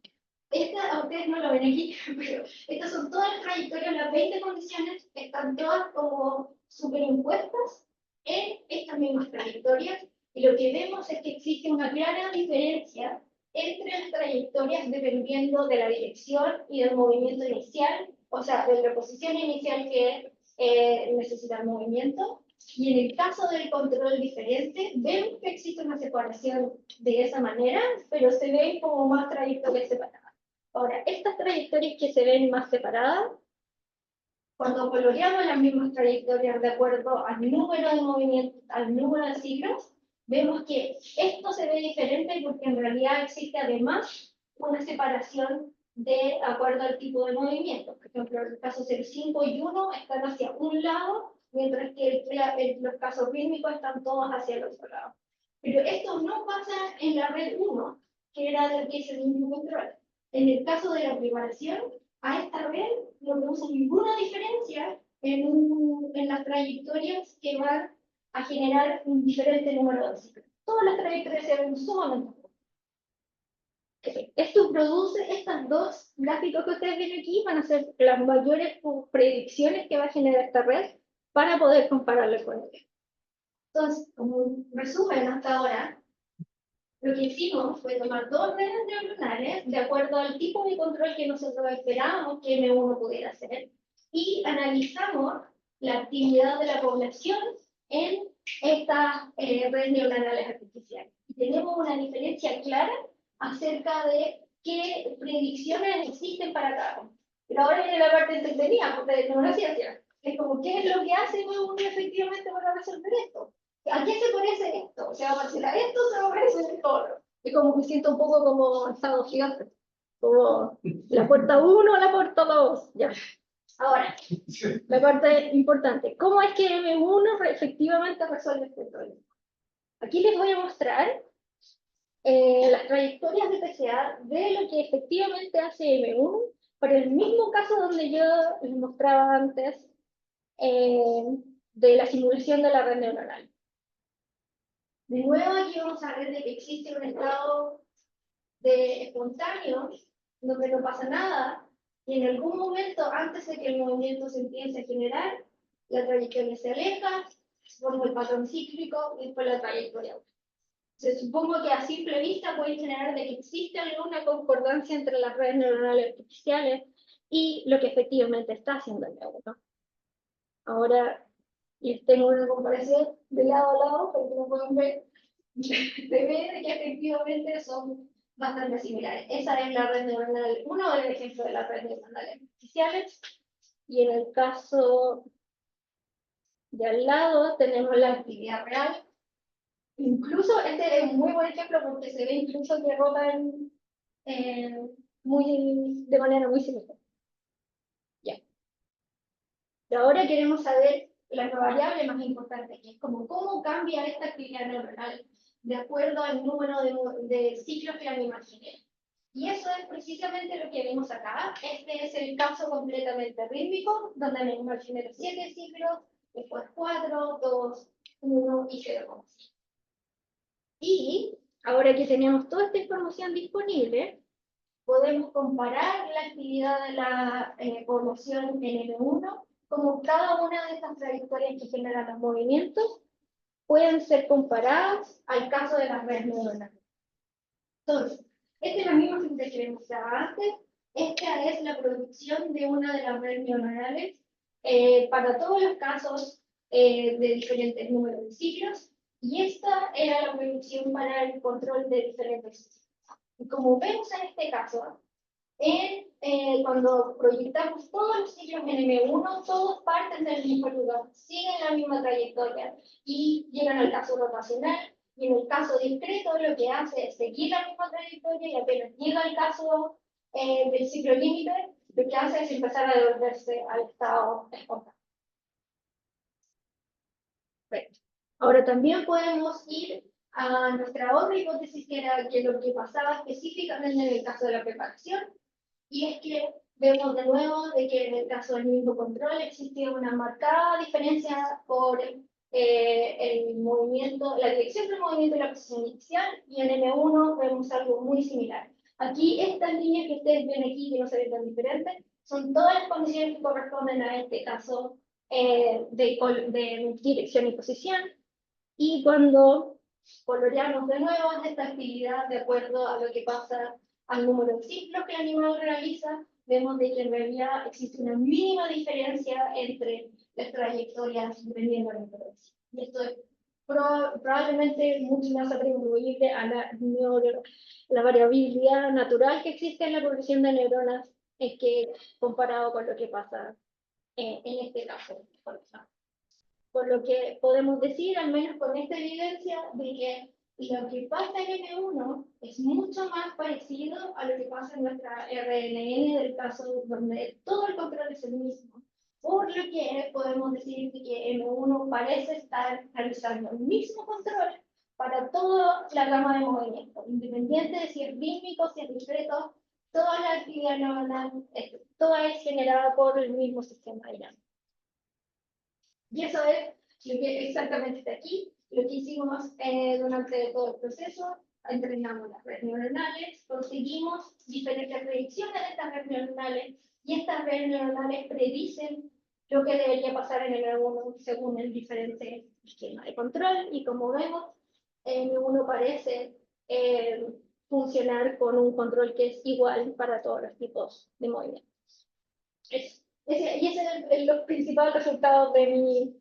Speaker 1: Ustedes no lo ven aquí, pero estas son todas las trayectorias, las 20 condiciones están todas como superimpuestas en estas mismas trayectorias, y lo que vemos es que existe una clara diferencia entre las trayectorias dependiendo de la dirección y del movimiento inicial, o sea, de la posición inicial que necesita el movimiento. Y en el caso del control diferente, vemos que existe una separación de esa manera, pero se ven como más trayectorias separadas. Ahora, estas trayectorias que se ven más separadas, cuando coloreamos las mismas trayectorias de acuerdo al número de movimientos, al número de ciclos, vemos que esto se ve diferente porque en realidad existe además una separación de acuerdo al tipo de movimiento. Por ejemplo, en el caso 05 y 1 están hacia un lado, mientras que los casos rítmicos están todos hacia el otro lado. Pero esto no pasa en la red 1, que era del que es el mismo control. En el caso de la preparación, a esta red no produce ninguna diferencia en las trayectorias que van a generar un diferente número de ciclos. Todas las trayectorias se ven sumamente. Esto produce, estas dos gráficos que ustedes ven aquí van a ser las mayores predicciones que va a generar esta red para poder compararlo con ella. Entonces, como un resumen hasta ahora, lo que hicimos fue tomar dos redes neuronales de acuerdo al tipo de control que nosotros esperábamos que M1 pudiera hacer y analizamos la actividad de la población en estas redes neuronales artificiales. Y tenemos una diferencia clara acerca de qué predicciones existen para cada uno. Pero ahora viene la parte entretenida, porque de neurociencia. Es como, ¿qué es lo que hace M1 efectivamente para resolver esto? ¿A qué se parece esto? ¿Se va a parecer a esto o se va a parecer a esto otro? Es como me siento un poco como estado gigante. Como la puerta 1 o la puerta 2. Ya. Ahora, la parte importante. ¿Cómo es que M1 efectivamente resuelve este problema? Aquí les voy a mostrar las trayectorias de PCA de lo que efectivamente hace M1 para el mismo caso donde yo les mostraba antes de la simulación de la red neuronal. De nuevo aquí vamos a ver de que existe un estado de espontáneo donde no pasa nada y en algún momento antes de que el movimiento se empiece a generar, la trayectoria se aleja, se forma el patrón cíclico y después la trayectoria. Se supongo que a simple vista puede generar de que existe alguna concordancia entre las redes neuronales artificiales y lo que efectivamente está haciendo el neurona. Ahora les tengo una comparación de lado a lado, porque no pueden ver, se ve de que efectivamente son bastante similares. Esa es la red neuronal, uno del ejemplo de las redes neuronales artificiales, y en el caso de al lado tenemos la actividad real. Incluso este es un muy buen ejemplo porque se ve incluso que rotan de manera muy similar. Ya. Y ahora queremos saber la variable más importante, que es como cómo cambia esta actividad neuronal de acuerdo al número de ciclos que la animal genera. Y eso es precisamente lo que vemos acá. Este es el caso completamente rítmico, donde el animal genera 7 ciclos, después 4, 2, 1 y 0,5. Y ahora que tenemos toda esta información disponible, podemos comparar la actividad de la población en M1, como cada una de estas trayectorias que generan los movimientos pueden ser comparadas al caso de las redes neuronales. Entonces, esta es la misma figura que les mostraba antes. Esta es la producción de una de las redes neuronales para todos los casos de diferentes números de ciclos. Y esta era la producción para el control de diferentes ciclos. Y como vemos en este caso, cuando proyectamos todos los ciclos en M1, todos parten del mismo lugar, siguen la misma trayectoria y llegan al caso rotacional. Y en el caso discreto, lo que hace es seguir la misma trayectoria y apenas llega al caso del ciclo límite, lo que hace es empezar a devolverse al estado espontáneo. Perfecto. Ahora también podemos ir a nuestra otra hipótesis, que era que lo que pasaba específicamente en el caso de la preparación, y es que vemos de nuevo de que en el caso del mismo control existía una marcada diferencia por el movimiento, la dirección del movimiento y la posición inicial, y en M1 vemos algo muy similar. Aquí estas líneas que ustedes ven aquí, que no se ven tan diferentes, son todas las condiciones que corresponden a este caso de dirección y posición, y cuando coloreamos de nuevo esta actividad de acuerdo a lo que pasa al número de ciclos que el animal realiza, vemos de que en realidad existe una mínima diferencia entre las trayectorias dependiendo de la intervención. Y esto es probablemente mucho más atribuible a la variabilidad natural que existe en la producción de neuronas que comparado con lo que pasa en este caso, por ejemplo. Por lo que podemos decir, al menos con esta evidencia, de que lo que pasa en M1 es mucho más parecido a lo que pasa en nuestra RNN del caso donde todo el control es el mismo. Por lo que podemos decir que M1 parece estar realizando el mismo control para toda la gama de movimientos, independiente de si es rítmico, si es discreto, toda la actividad neuronal, toda es generada por el mismo sistema dinámico. Y eso es lo que exactamente está aquí. Lo que hicimos durante todo el proceso, entrenamos las redes neuronales, conseguimos diferentes predicciones de estas redes neuronales, y estas redes neuronales predicen lo que debería pasar en el M1 según el diferente esquema de control, y como vemos, el M1 parece funcionar con un control que es igual para todos los tipos de movimientos. Y ese es los principales resultados de mi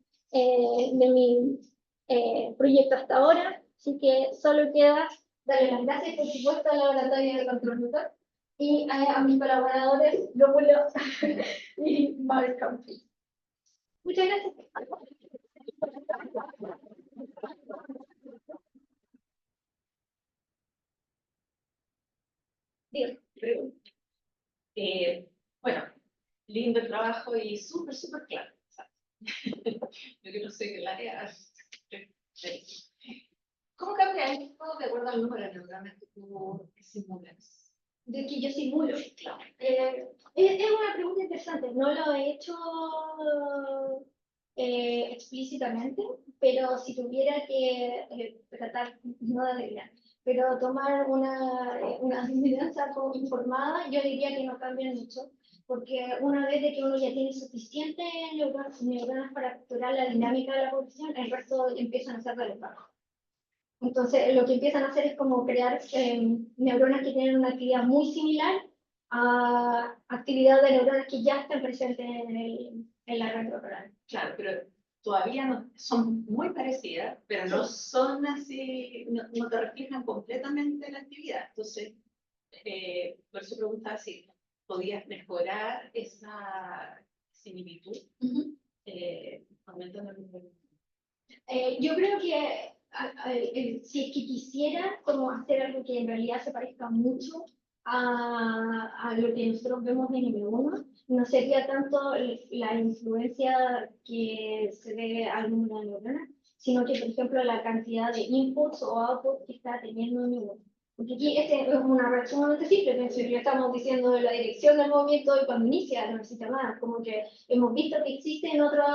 Speaker 1: proyecto hasta ahora. Así que solo queda darle las gracias, por supuesto, al laboratorio de control motor y a mis colaboradores, Rómulo y Mark Humphrey. Muchas gracias.
Speaker 5: Pregunta. Bueno, lindo el trabajo y súper, súper claro. Yo que no sé qué el área. ¿Cómo cambia esto de acuerdo al número de neuronas que tú simulas?
Speaker 1: De que yo simulo.
Speaker 5: Claro.
Speaker 1: Es una pregunta interesante. No lo he hecho explícitamente, pero si tuviera que tratar, no de arreglar, pero tomar una adivinanza informada, yo diría que no cambia mucho, porque una vez de que uno ya tiene suficiente neuronas para capturar la dinámica de la población, el resto empiezan a ser relevantes. Entonces, lo que empiezan a hacer es como crear neuronas que tienen una actividad muy similar a actividad de neuronas que ya están presentes en la red neuronal.
Speaker 5: Claro, pero todavía no, son muy parecidas, pero no son así, no te reflejan completamente la actividad. Entonces, por eso preguntaba si podías mejorar esa similitud aumentando el número.
Speaker 1: Yo creo que si es que quisiera como hacer algo que en realidad se parezca mucho a lo que nosotros vemos en M1, no sería tanto la influencia que se debe al número de neuronas, sino que, por ejemplo, la cantidad de inputs o outputs que está teniendo M1. Porque aquí es una reacción sumamente simple, pensé, ya estamos diciendo de la dirección del movimiento y cuando inicia, no necesita más, como que hemos visto que existen otros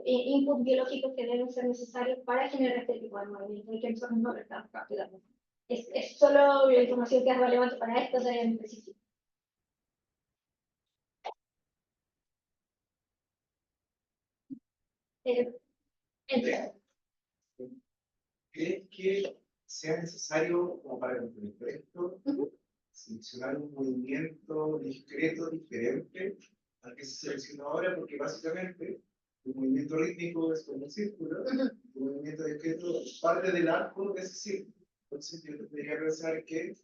Speaker 1: inputs biológicos que deben ser necesarios para generar este tipo de movimiento y que nosotros no lo estamos capturando. Es solo la información que es relevante para esto en específico.
Speaker 4: ¿Crees que sea necesario, como para complementar esto, seleccionar un movimiento discreto diferente al que se seleccionó ahora? Porque básicamente el movimiento rítmico es como un círculo, el movimiento discreto es parte del arco de ese círculo. Entonces yo tendría que pensar que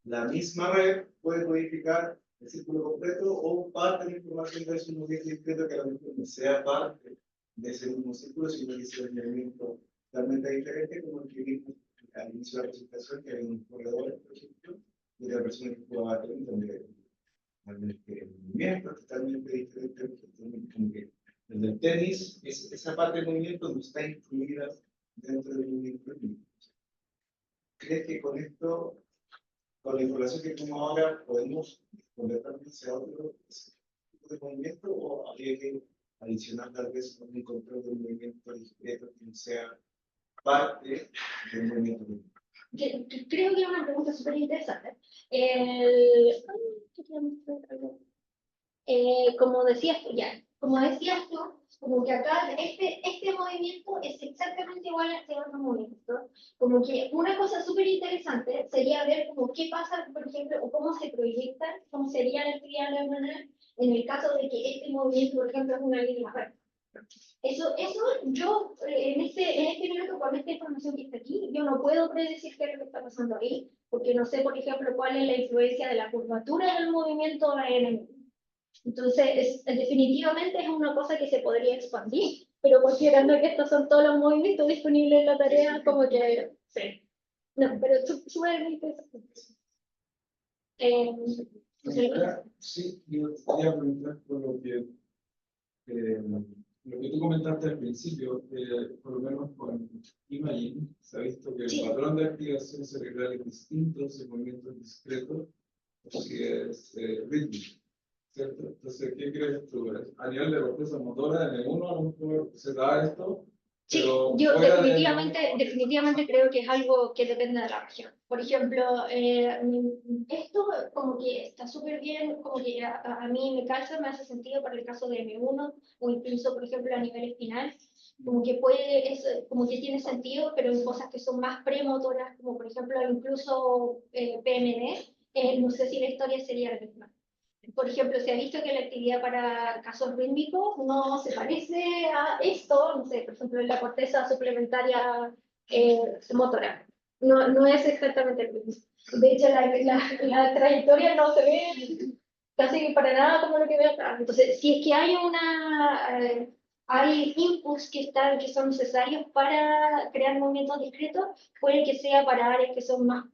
Speaker 4: la misma red puede codificar el círculo completo o parte de la información de ese movimiento discreto que a lo mejor no sea parte de ese mismo círculo, sino que sea un movimiento totalmente diferente, como el que vimos al inicio de la presentación, que hay un corredor, por ejemplo, y de
Speaker 2: persona que juega básquet también el movimiento es totalmente diferente. Como que el del tenis, esa parte del movimiento no está incluida dentro del movimiento. ¿Crees que con esto, con la información que tenemos ahora, podemos convertirnos hacia otro tipo de movimiento o habría que adicionar tal vez un control del movimiento discreto que no sea parte del movimiento?
Speaker 1: Creo que es una pregunta súper interesante. Como decías tú ya, como que acá este movimiento es exactamente igual a este otro movimiento. Como que una cosa súper interesante sería ver como qué pasa, por ejemplo, o cómo se proyecta, cómo sería la actividad neuronal en el caso de que este movimiento, por ejemplo, es una línea recta. Eso yo en este minuto, con esta información que está aquí, yo no puedo predecir qué es lo que está pasando ahí, porque no sé, por ejemplo, cuál es la influencia de la curvatura del movimiento en el. Entonces, definitivamente es una cosa que se podría expandir, pero considerando que estos son todos los movimientos disponibles en la tarea, como que sí. No, pero súper interesante.
Speaker 2: Sí, yo quería preguntar por lo que tú comentaste al principio, por lo menos con Imagine, se ha visto que el patrón de activación cerebral es distinto si el movimiento es discreto o si es rítmico, ¿cierto? Entonces, ¿qué crees tú? A nivel de respuesta motora, en el uno a lo mejor se da esto.
Speaker 1: Sí,
Speaker 2: Pero
Speaker 1: yo
Speaker 2: fuera
Speaker 1: definitivamente creo que es algo que depende de la región. Por ejemplo, esto como que está súper bien, como que a mí me calza, me hace sentido para el caso de M1 o incluso, por ejemplo, a nivel espinal, como que como que tiene sentido, pero en cosas que son más premotoras, como por ejemplo incluso PMD, no sé si la historia sería la misma. Por ejemplo, se ha visto que la actividad para casos rítmicos no se parece a esto, no sé, por ejemplo, en la corteza suplementaria motora. No es exactamente lo mismo. De hecho, la trayectoria no se ve casi para nada como lo que veo acá. Entonces, si es que hay inputs que son necesarios para crear movimientos discretos, puede que sea para áreas que son más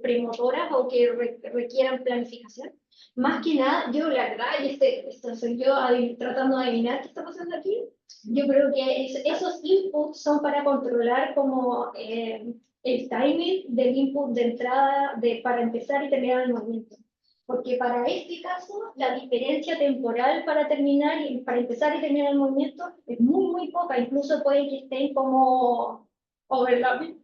Speaker 1: premotoras o que requieran planificación. Más que nada, yo la verdad, y esto soy yo tratando de adivinar qué está pasando aquí, yo creo que esos inputs son para controlar como el timing del input de entrada para empezar y terminar el movimiento. Porque para este caso, la diferencia temporal para terminar y para empezar y terminar el movimiento es muy poca, incluso puede que estén como overlapping.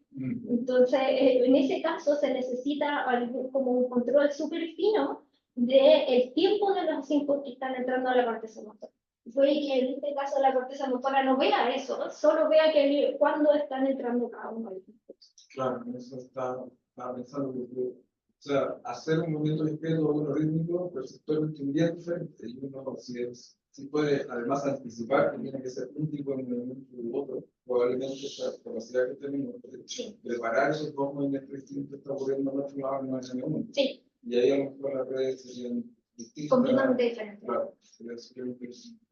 Speaker 1: Entonces, en ese caso se necesita como un control súper fino del tiempo de los inputs que están entrando a la corteza motora. Puede que en este caso la corteza motora no vea eso, solo vea cuándo están entrando cada uno de los inputs.
Speaker 2: Claro, eso estaba pensando que, o sea, hacer un movimiento discreto o uno rítmico, perceptualmente un día diferente, y uno si puede además anticipar que tiene que ser un tipo de movimiento u otro, probablemente esa capacidad que tenemos de preparar esos dos movimientos distintos está ocurriendo en otro lado, no en el uno.
Speaker 1: Sí.
Speaker 2: Y ahí a lo mejor las redes serían distintas.
Speaker 1: Completamente diferentes.
Speaker 2: Claro, sería súper interesante.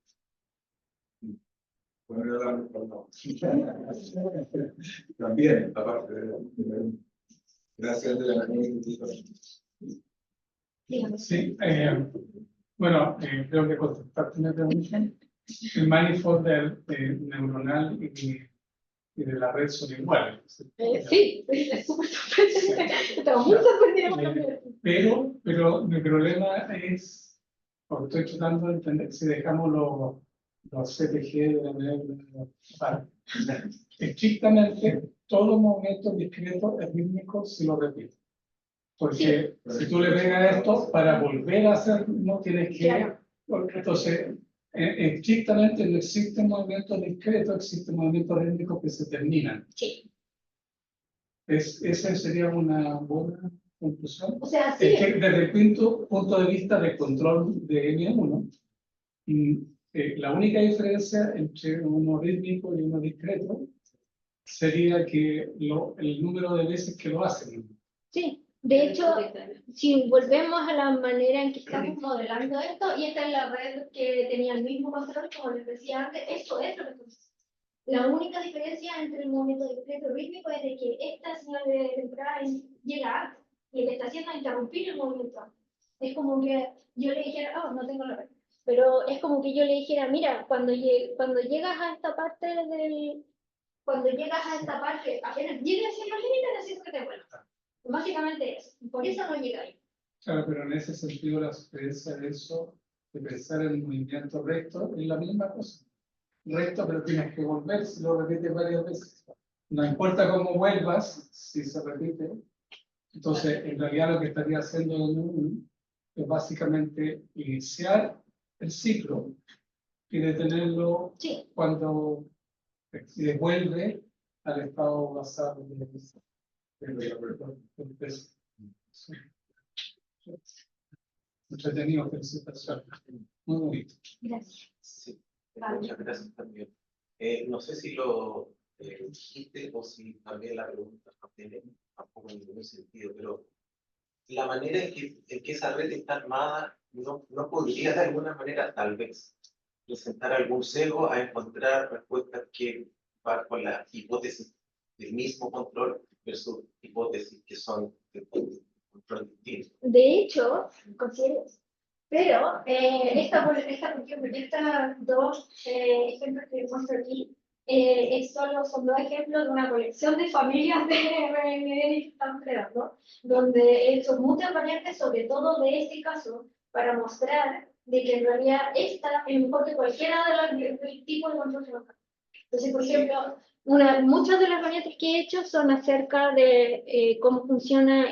Speaker 2: Poner el arma para no. También, aparte de gracias de la comunidad.
Speaker 6: Sí, bueno, creo que contestarte una pregunta. El manifold neuronal y de la red son iguales.
Speaker 1: Sí, es súper sorprendente. Estamos muy sorprendidos.
Speaker 6: Pero mi problema es, porque estoy tratando de entender, si dejamos los CTG de la manera estrictamente, todos los movimientos discretos rítmicos se lo repito. Porque si tú le pegas esto, para volver a hacer, no tienes que. Claro. Entonces, estrictamente no existen movimientos discretos, existen movimientos rítmicos que se terminan.
Speaker 1: Sí.
Speaker 6: Esa sería una buena conclusión.
Speaker 1: O sea, sí.
Speaker 6: Es que desde el punto de vista de control de M1, la única diferencia entre uno rítmico y uno discreto sería que el número de veces que lo hacen.
Speaker 1: Sí. De hecho, si volvemos a la manera en que estamos modelando esto, y esta es la red que tenía el mismo control, como les decía antes, eso es lo que pasa. La única diferencia entre el movimiento discreto y rítmico es de que esta señal de entrada llega antes, y le está haciendo interrumpir el movimiento. Es como que yo le dijera, oh, no tengo la red. Pero es como que yo le dijera, mira, cuando llegas a esta parte cuando llegas a esta parte, apenas llegas a los límites, necesito que te vuelvas. Básicamente es, por eso no llega ahí.
Speaker 6: Claro, pero en ese sentido la sugerencia de eso, de pensar en el movimiento recto, es la misma cosa. Recto, pero tienes que volver si lo repites varias veces. No importa cómo vuelvas, si se repite. Entonces, en realidad lo que estaría haciendo es básicamente iniciar el ciclo y detenerlo
Speaker 1: Sí,
Speaker 6: cuando se vuelve al estado basal del peso. Entretenido, felicitaciones. Muy bonito.
Speaker 1: gracias.
Speaker 4: Sí,
Speaker 1: Vale.
Speaker 4: muchas gracias también. No sé si lo dijiste o si también la pregunta no tiene tampoco ningún sentido, pero la manera en que esa red está armada no podría de alguna manera tal vez presentar algún sesgo a encontrar respuestas que van con la hipótesis del mismo control versus hipótesis que son de control distinto.
Speaker 1: De hecho, considero eso. Pero estas dos ejemplos que muestro aquí son dos ejemplos de una colección de familias de RNN que están creando, donde he hecho muchas variantes, sobre todo de este caso, para mostrar de que en realidad esta es mejor que cualquiera de los tipos de control local. Entonces, por ejemplo, muchas de las variantes que he hecho son acerca de cómo funciona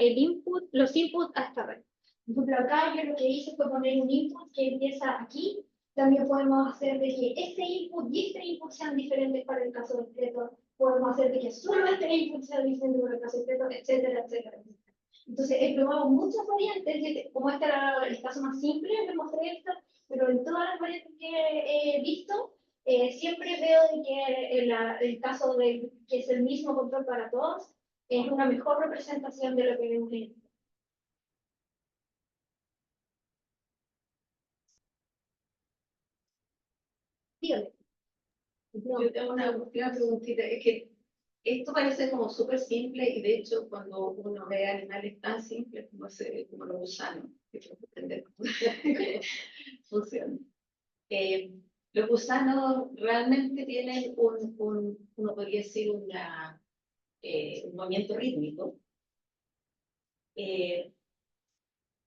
Speaker 1: los inputs a esta red. Por ejemplo, acá yo lo que hice fue poner un input que empieza aquí. También podemos hacer de que este input y este input sean diferentes para el caso discreto. Podemos hacer de que solo este input sea diferente para el caso discreto, etcétera, etcétera. Entonces, he probado muchas variantes, como este era el caso más simple, me mostré esto, pero en todas las variantes que he visto, siempre veo de que el caso de que es el mismo control para todos es una mejor representación de lo que vemos en. Dígame. No,
Speaker 5: Yo tengo una última preguntita, es que esto parece como súper simple y de hecho cuando uno ve animales tan simples como los gusanos, que tengo que entender cómo funcionan. Los gusanos realmente tienen uno podría decir un movimiento rítmico,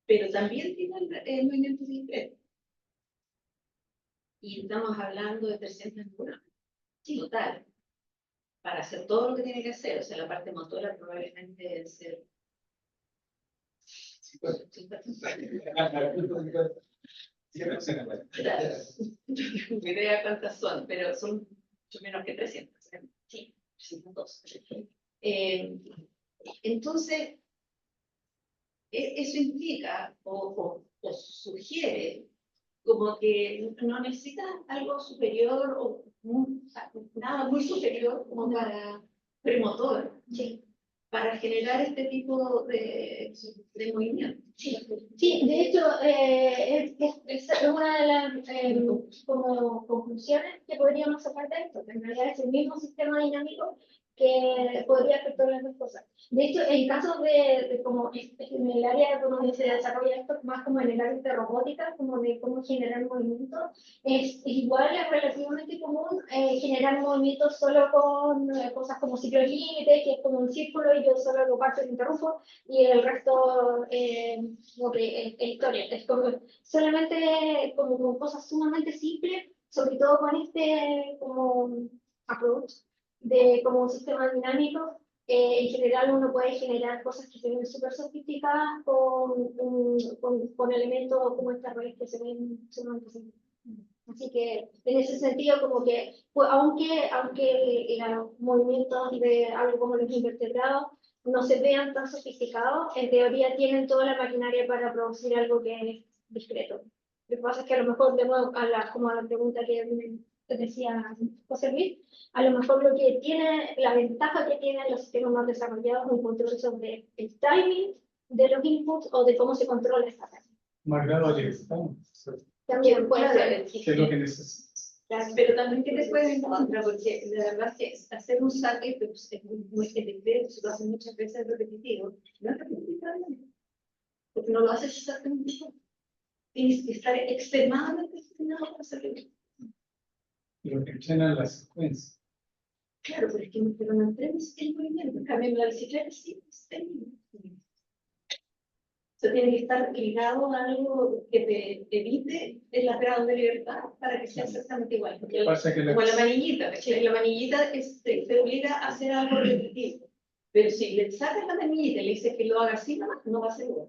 Speaker 5: pero también tienen movimiento discreto. Y estamos hablando de 300 neuronas, total, para hacer todo lo que tiene que hacer, o sea, la parte motora probablemente debe ser. Ni idea cuántas son, pero son mucho menos que 300. Sí, 302. Entonces, eso implica o sugiere como que no necesitas algo superior o nada muy superior como para premotor,
Speaker 1: sí.
Speaker 5: para generar este tipo de movimiento.
Speaker 1: Sí, de hecho, es una de las como conclusiones que podríamos sacar de esto, que en realidad es el mismo sistema dinámico que podría afectar las dos cosas. De hecho, en casos de como en el área donde se desarrolla esto, más como en el área de robótica, como de cómo generar movimiento, es igual, es relativamente común generar movimiento solo con cosas como ciclo límite, que es como un círculo y yo solo lo parto y interrumpo, y el resto como que historia. Es como solamente como con cosas sumamente simples, sobre todo con este como approach de como un sistema dinámico. En general uno puede generar cosas que se ven súper sofisticadas con elementos como estas redes que se ven sumamente simples. Así que en ese sentido como que pues, aunque los movimientos de algo como los invertebrados no se vean tan sofisticados, en teoría tienen toda la maquinaria para producir algo que es discreto. Lo que pasa es que a lo mejor, de nuevo, como a la pregunta que te decía José Luis, a lo mejor lo que tiene, la ventaja que tienen los sistemas más desarrollados es un control sobre el timing de los inputs o de cómo se controla esta red.
Speaker 6: Más grado de estamos.
Speaker 1: También puede ser.
Speaker 6: ¿Qué es lo que necesitas?
Speaker 5: Pero también que te puede en contra, porque la verdad es que hacer un saque pues, es muy efectivo, se lo hace muchas veces repetitivo, no es repetitivo. porque no lo haces exactamente igual. Tienes que estar extremadamente disciplinado para hacerlo.
Speaker 6: Lo que entrenan la secuencia.
Speaker 5: Claro, pero no entrenes el movimiento. En cambio, en la bicicleta sí, el movimiento. O sea, tiene que estar ligado a algo que te evite el grado de libertad para que sea exactamente igual. Porque
Speaker 6: Pasa que
Speaker 5: como la manillita, ¿cachai? La manillita te obliga a hacer algo repetitivo. Pero si le sacas la manillita y le dices que lo haga así, no va a ser igual.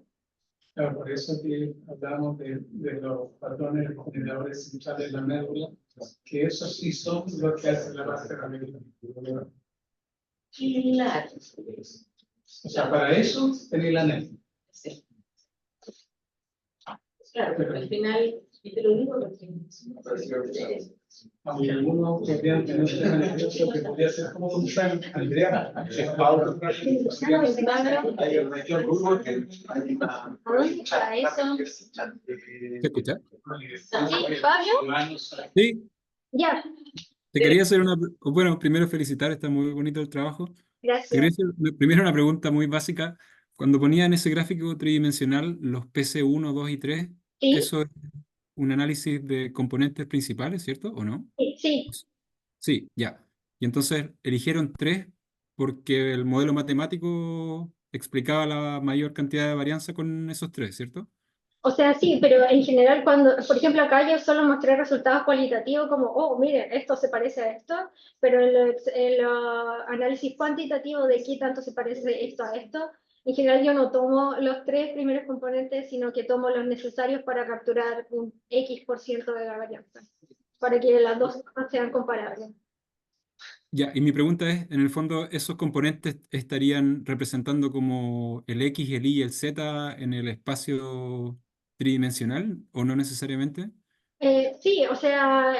Speaker 6: Claro, por eso que hablamos de los patrones generadores centrales de la médula, que esos sí son los que hacen la base de la médula.
Speaker 5: Claro.
Speaker 6: O sea, para eso tenéis la médula.
Speaker 5: Sí. Claro, pero al final, y te lo digo,
Speaker 6: Aunque algunos podrían tener un tema nervioso que podría ser como un plan, Andrea,
Speaker 2: Hay una región rural que hay una.
Speaker 1: ¿A dónde está eso?
Speaker 3: ¿Se escucha?
Speaker 1: ¿Sí, Pablo?
Speaker 3: Sí,
Speaker 1: Ya,
Speaker 3: te quería hacer una... Bueno, primero felicitar, está muy bonito el trabajo. Te quería
Speaker 1: gracias.
Speaker 3: hacer primero una pregunta muy básica. Cuando ponía en ese gráfico tridimensional los PC1, 2 y 3,
Speaker 1: ¿Sí?
Speaker 3: ¿eso es un análisis de componentes principales, cierto? ¿O no?
Speaker 1: Sí,
Speaker 3: Sí, ya. Y entonces eligieron 3 porque el modelo matemático explicaba la mayor cantidad de varianza con esos 3, ¿cierto?
Speaker 1: o sea, sí, pero en general cuando, por ejemplo, acá yo solo mostré resultados cualitativos como, oh, miren, esto se parece a esto, pero en los análisis cuantitativos de qué tanto se parece esto a esto, en general yo no tomo los 3 primeros componentes, sino que tomo los necesarios para capturar un X% de la varianza, para que las dos cosas sean comparables.
Speaker 3: Ya, y mi pregunta es, en el fondo, ¿esos componentes estarían representando como el X, el Y y el Z en el espacio tridimensional o no necesariamente?
Speaker 1: Sí, o sea,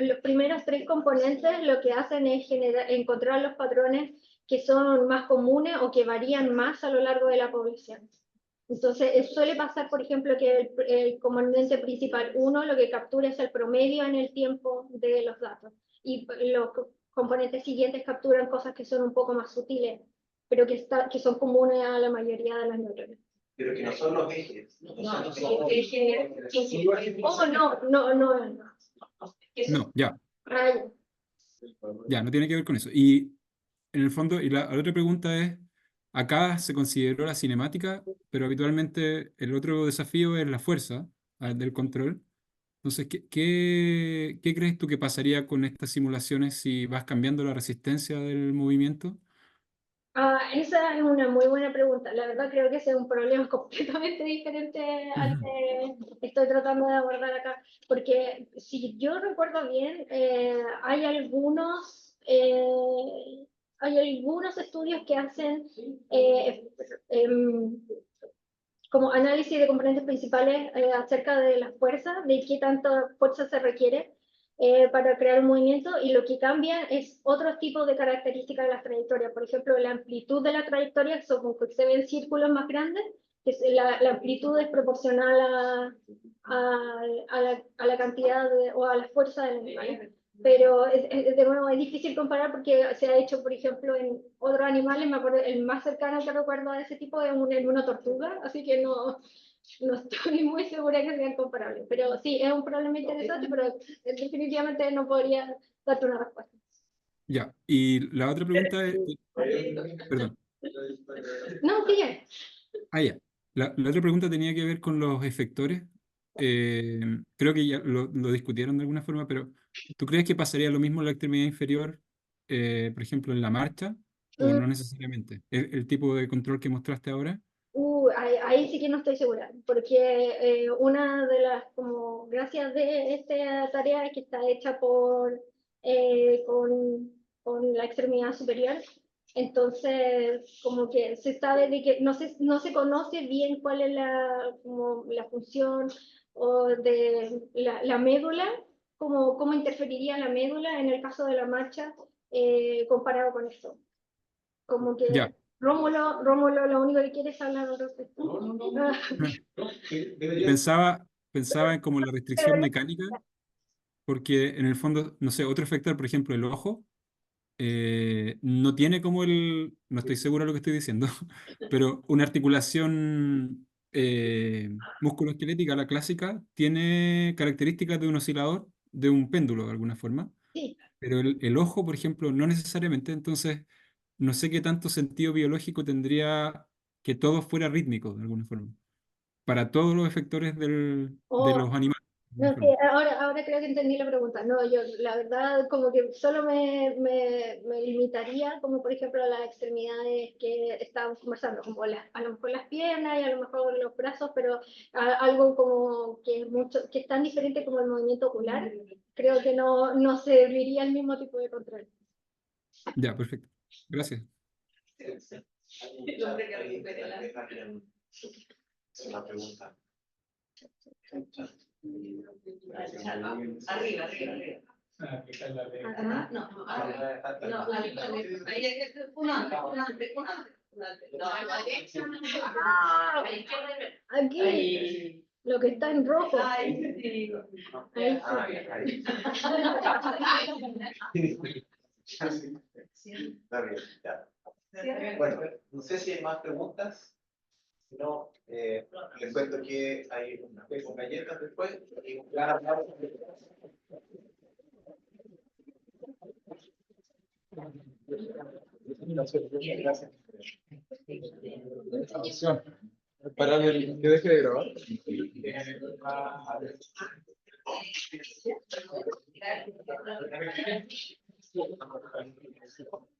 Speaker 1: los primeros 3 componentes lo que hacen es encontrar los patrones que son más comunes o que varían más a lo largo de la población. Entonces, suele pasar, por ejemplo, que el componente principal 1 lo que captura es el promedio en el tiempo de los datos. Y los componentes siguientes capturan cosas que son un poco más sutiles, pero que son comunes a la mayoría de las neuronas.
Speaker 4: Pero que no son los ejes.
Speaker 5: no,
Speaker 1: Oh, no.
Speaker 3: No, ya,
Speaker 1: Ay,
Speaker 3: ya, no tiene que ver con eso. Y en el fondo, y la otra pregunta es, acá se consideró la cinemática, pero habitualmente el otro desafío es la fuerza del control. Entonces, ¿qué crees tú que pasaría con estas simulaciones si vas cambiando la resistencia del movimiento?
Speaker 1: esa es una muy buena pregunta. La verdad creo que ese es un problema completamente diferente al
Speaker 3: Ujú.
Speaker 1: que estoy tratando de abordar acá, porque si yo recuerdo bien, hay algunos estudios que hacen em, como análisis de componentes principales acerca de la fuerza, de qué tanta fuerza se requiere para crear un movimiento, y lo que cambia es otro tipo de características de las trayectorias. Por ejemplo, la amplitud de la trayectoria, como que se ven círculos más grandes, que la amplitud es proporcional a la cantidad o a la fuerza del animal. Pero de nuevo es difícil comparar porque se ha hecho, por ejemplo, en otros animales. Me acuerdo, el más cercano que recuerdo a ese tipo es una tortuga, así que no estoy muy segura que sean comparables. Pero sí, es un problema interesante, pero definitivamente no podría darte una respuesta.
Speaker 3: Ya, y la otra pregunta es, perdón,
Speaker 1: No, sigue.
Speaker 3: ya, la otra pregunta tenía que ver con los efectores. Creo que ya lo discutieron de alguna forma, pero ¿tú crees que pasaría lo mismo en la extremidad inferior, por ejemplo, en la marcha, o no necesariamente? ¿El tipo de control que mostraste ahora?
Speaker 1: Ahí sí que no estoy segura, porque una de las como gracias de esta tarea es que está hecha con la extremidad superior. Entonces como que se sabe de que no se conoce bien cuál es como la función o de la médula, cómo interferiría la médula en el caso de la marcha comparado con esto. Como
Speaker 3: Ya.
Speaker 1: que Rómulo lo único que quiere es hablar al respecto.
Speaker 3: Y pensaba en como la restricción mecánica, porque en el fondo, no sé, otro efector, por ejemplo, el ojo, no tiene como no estoy seguro de lo que estoy diciendo, pero una articulación musculoesquelética, la clásica, tiene características de un oscilador, de un péndulo de alguna forma,
Speaker 1: Sí.
Speaker 3: pero el ojo, por ejemplo, no necesariamente. Entonces, no sé qué tanto sentido biológico tendría que todo fuera rítmico de alguna forma, para todos los efectores de los animales. De
Speaker 1: No,
Speaker 3: alguna forma.
Speaker 1: ahora creo que entendí la pregunta. No, yo la verdad como que solo me limitaría como por ejemplo a las extremidades que estábamos conversando, como a lo mejor las piernas y a lo mejor los brazos, pero algo como que es mucho, que es tan diferente como el movimiento ocular, creo que no serviría el mismo tipo de control.
Speaker 3: Ya, perfecto. Gracias.
Speaker 5: El hombre que recupere la...
Speaker 4: Es una pregunta.
Speaker 5: Arriba, arriba, arriba.
Speaker 6: Aplicar la ley.
Speaker 1: Ajá.
Speaker 5: No, no, arriba. No, ahí hay que un antes. No, a la derecha. Ah, a la izquierda.
Speaker 1: Aquí,
Speaker 5: Ahí.
Speaker 1: lo que está en rojo.
Speaker 5: Ay, sí.
Speaker 1: Ahí
Speaker 4: Ahí. Está bien, ya. Bueno, no sé si hay más preguntas. Si no, les cuento que hay un café con galletas después y un gran aplauso.
Speaker 2: Gracias. Para que deje de grabar.
Speaker 5: Gracias.